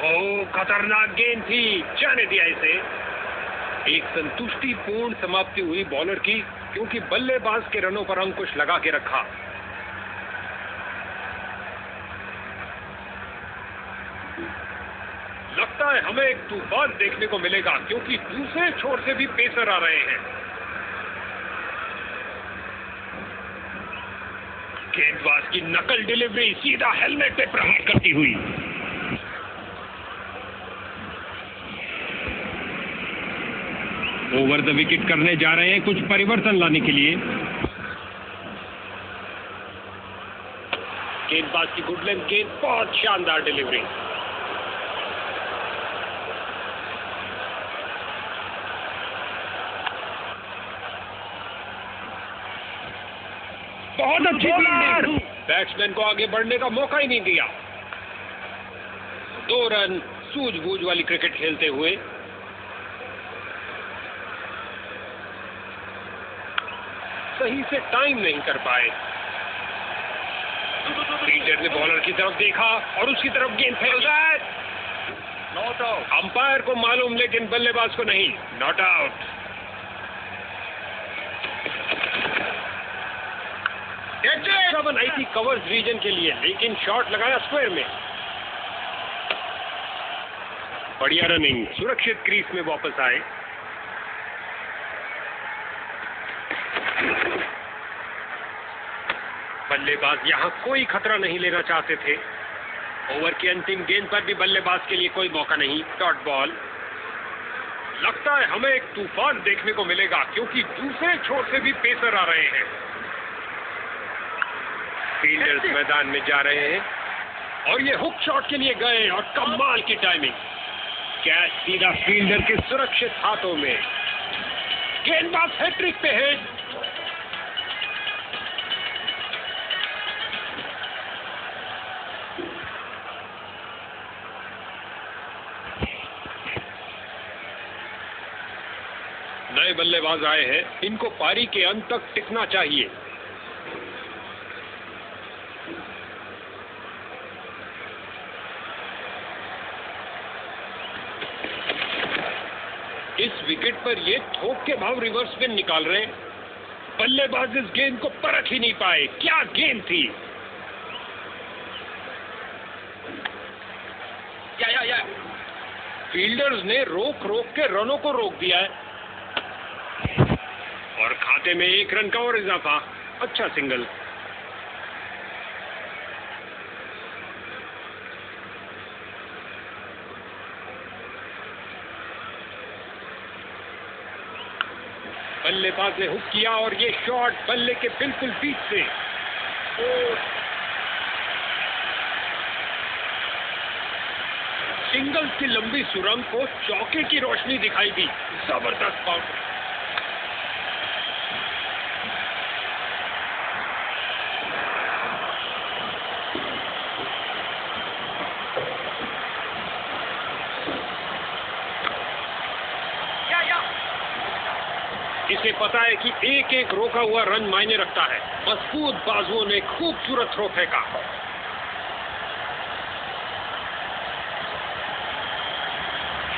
A: ओ खतरनाक गेंद थी। जाने दिया इसे। एक संतुष्टिपूर्ण समाप्ति हुई बॉलर की, क्योंकि बल्लेबाज के रनों पर अंकुश लगा के रखा। लगता है हमें एक तूफान देखने को मिलेगा, क्योंकि दूसरे छोर से भी पेसर आ रहे हैं। गेंदबाज की नकल डिलीवरी सीधा हेलमेट पे प्रहार करती हुई।
B: ओवर द विकेट करने जा रहे हैं कुछ परिवर्तन लाने के लिए।
A: गेंदबाज की गुड लेंथ गेंद, बहुत शानदार डिलीवरी।
B: बहुत अच्छी फील्डिंग।
A: बैट्समैन को आगे बढ़ने का मौका ही नहीं दिया। 2 रन सूझबूझ वाली क्रिकेट खेलते हुए। सही से टाइम नहीं कर पाए। फील्डर ने बॉलर की तरफ देखा और उसकी तरफ गेंद फेंक दी। Not out. अंपायर को मालूम लेकिन बल्लेबाज को नहीं। Not out. आई थी कवर्स रीजन के लिए, लेकिन शॉट लगाया स्क्वायर में। बढ़िया रनिंग, सुरक्षित क्रीज में वापस आए। बल्लेबाज यहां कोई खतरा नहीं लेना चाहते थे। ओवर की अंतिम गेंद पर भी बल्लेबाज के लिए कोई मौका नहीं। Dot ball. लगता है हमें एक तूफान देखने को मिलेगा, क्योंकि दूसरे छोर से भी पेसर आ रहे हैं। फील्डर्स मैदान में जा रहे हैं और ये हुक शॉट के लिए गए और कमाल की टाइमिंग। कैच सीधा फील्डर के सुरक्षित हाथों में। गेंदबाज हैट्रिक पे है। नए बल्लेबाज आए हैं, इनको पारी के अंत तक टिकना चाहिए। इस विकेट पर ये थोक के भाव रिवर्स स्पिन निकाल रहे हैं। बल्लेबाज इस गेंद को परख ही नहीं पाए। क्या गेंद थी। या। फील्डर्स ने रोक के रनों को रोक दिया है और खाते में 1 रन का और इजाफा। अच्छा सिंगल। बल्लेबाज ने हुक किया और ये शॉट बल्ले के बिल्कुल बीच से। सिंगल्स की लंबी सुरंग को चौके की रोशनी दिखाई दी। जबरदस्त बाउंड्री। इसे पता है कि एक एक रोका हुआ रन मायने रखता है। मजबूत बाजुओं ने खूबसूरत थ्रो फेंका।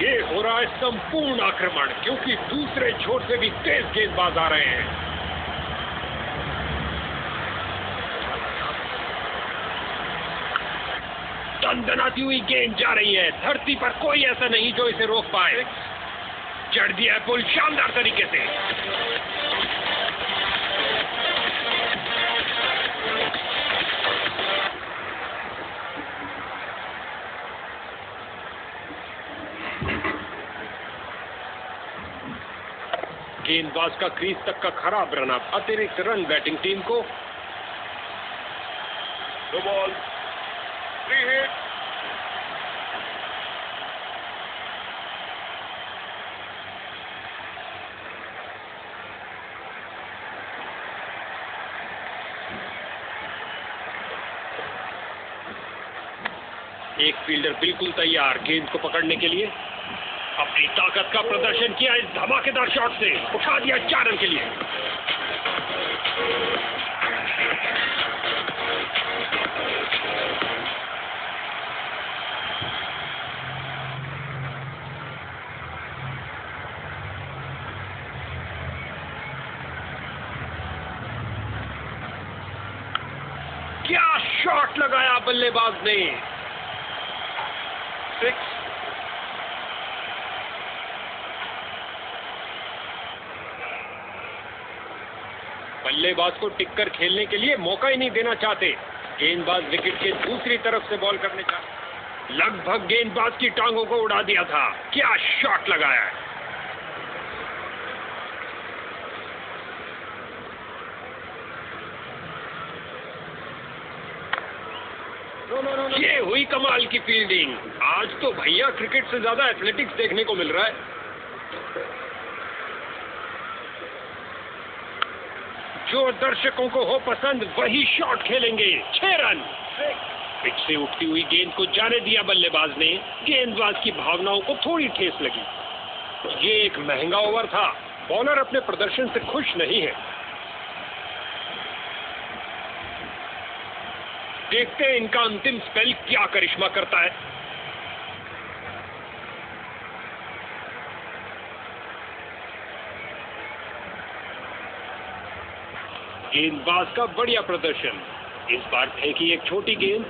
A: ये हो रहा है संपूर्ण आक्रमण, क्योंकि दूसरे छोर से भी तेज गेंदबाज आ रहे हैं। दनदनाती हुई गेंद जा रही है। धरती पर कोई ऐसा नहीं जो इसे रोक पाए। चढ़ दिया है पुल शानदार तरीके से। गेंदबाज का क्रीज तक का खराब रन अप। अतिरिक्त रन बैटिंग टीम को। 2 बॉल 3 हिट। एक फील्डर बिल्कुल तैयार गेंद को पकड़ने के लिए। अपनी ताकत का प्रदर्शन किया इस धमाकेदार शॉट से। उठा दिया 4 रन के लिए। क्या शॉट लगाया बल्लेबाज ने। 6। बल्लेबाज को टिककर खेलने के लिए मौका ही नहीं देना चाहते। गेंदबाज विकेट के दूसरी तरफ से बॉल करने चाहते। लगभग गेंदबाज की टांगों को उड़ा दिया था। क्या शॉट लगाया है। ये हुई कमाल की फील्डिंग। आज तो भैया क्रिकेट से ज्यादा एथलेटिक्स देखने को मिल रहा है। जो दर्शकों को हो पसंद वही शॉट खेलेंगे। 6 रन। पिच से उठती हुई गेंद को जाने दिया बल्लेबाज ने। गेंदबाज की भावनाओं को थोड़ी ठेस लगी। ये एक महंगा ओवर था। बॉलर अपने प्रदर्शन से खुश नहीं है। देखते हैं इनका अंतिम स्पेल क्या करिश्मा करता है। गेंदबाज का बढ़िया प्रदर्शन। इस बार फेंकी एक छोटी गेंद।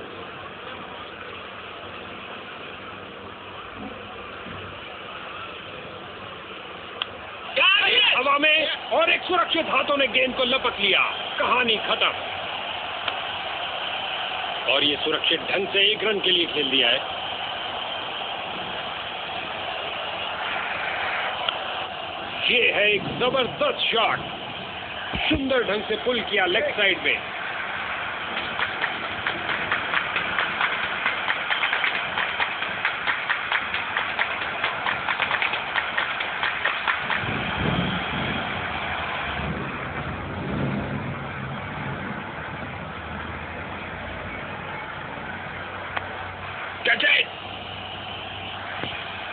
A: हवा में और एक सुरक्षित हाथों ने गेंद को लपक लिया। कहानी खत्म। और ये सुरक्षित ढंग से 1 रन के लिए खेल दिया है। ये है एक जबरदस्त शॉट। सुंदर ढंग से पुल किया लेग साइड में।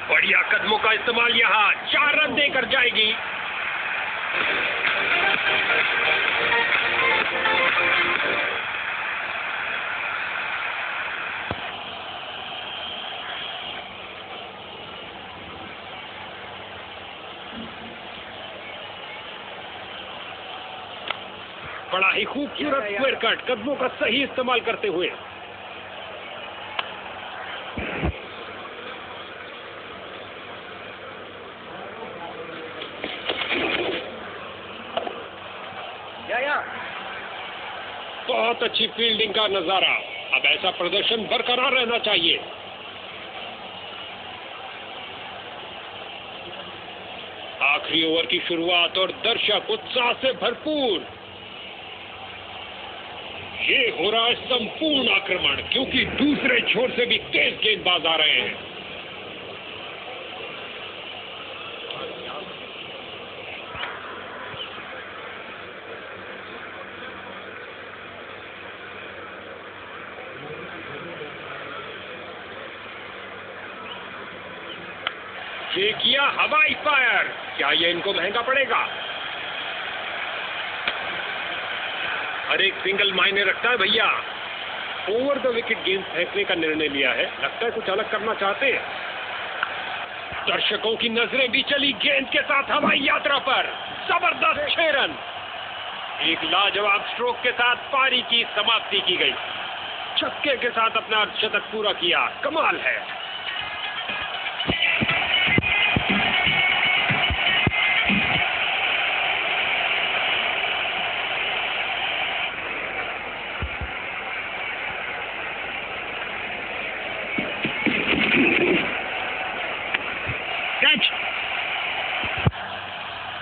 A: बढ़िया कदमों का इस्तेमाल। यहां 4 रन देकर जाएगी। बड़ा ही खूबसूरत स्क्वायर कट। कदमों का सही इस्तेमाल करते हुए। बहुत अच्छी फील्डिंग का नजारा। अब ऐसा प्रदर्शन बरकरार रहना चाहिए। आखिरी ओवर की शुरुआत और दर्शक उत्साह से भरपूर। ये हो रहा है संपूर्ण आक्रमण, क्योंकि दूसरे छोर से भी तेज गेंदबाज आ रहे हैं। ये किया हवाई फायर। क्या ये इनको महंगा पड़ेगा? हर एक सिंगल मायने रखता है भैया। ओवर द विकेट गेंद फेंकने का निर्णय लिया है। लगता है कुछ अलग करना चाहते हैं। दर्शकों की नजरें भी चली गेंद के साथ हवाई यात्रा पर। जबरदस्त 6 रन। एक लाजवाब स्ट्रोक के साथ पारी की समाप्ति की गई। छक्के के साथ अपना अर्धशतक पूरा किया। कमाल है।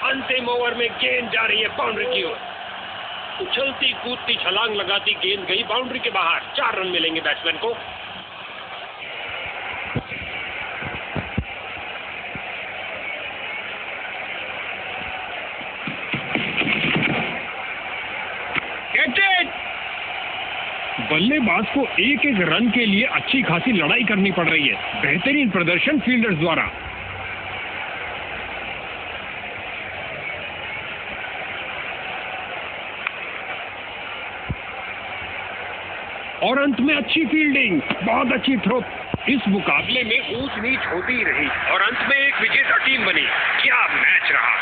A: अंतिम ओवर में गेंद जा रही है बाउंड्री की ओर। उछलती कूदती छलांग लगाती गेंद गई बाउंड्री के बाहर। 4 रन मिलेंगे बैट्समैन को।
B: बल्लेबाज को एक एक रन के लिए अच्छी खासी लड़ाई करनी पड़ रही है। बेहतरीन प्रदर्शन फील्डर्स द्वारा। और अंत में अच्छी फील्डिंग, बहुत अच्छी थ्रो। इस मुकाबले में ऊंच नीच होती ही रही
A: और अंत में एक विजेता टीम बनी। क्या मैच रहा।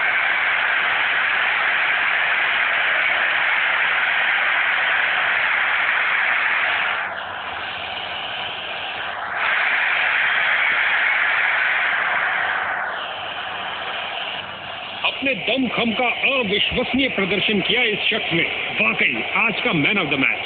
B: अपने दमखम का अविश्वसनीय प्रदर्शन किया इस शख्स ने। वाकई आज का मैन ऑफ द मैच।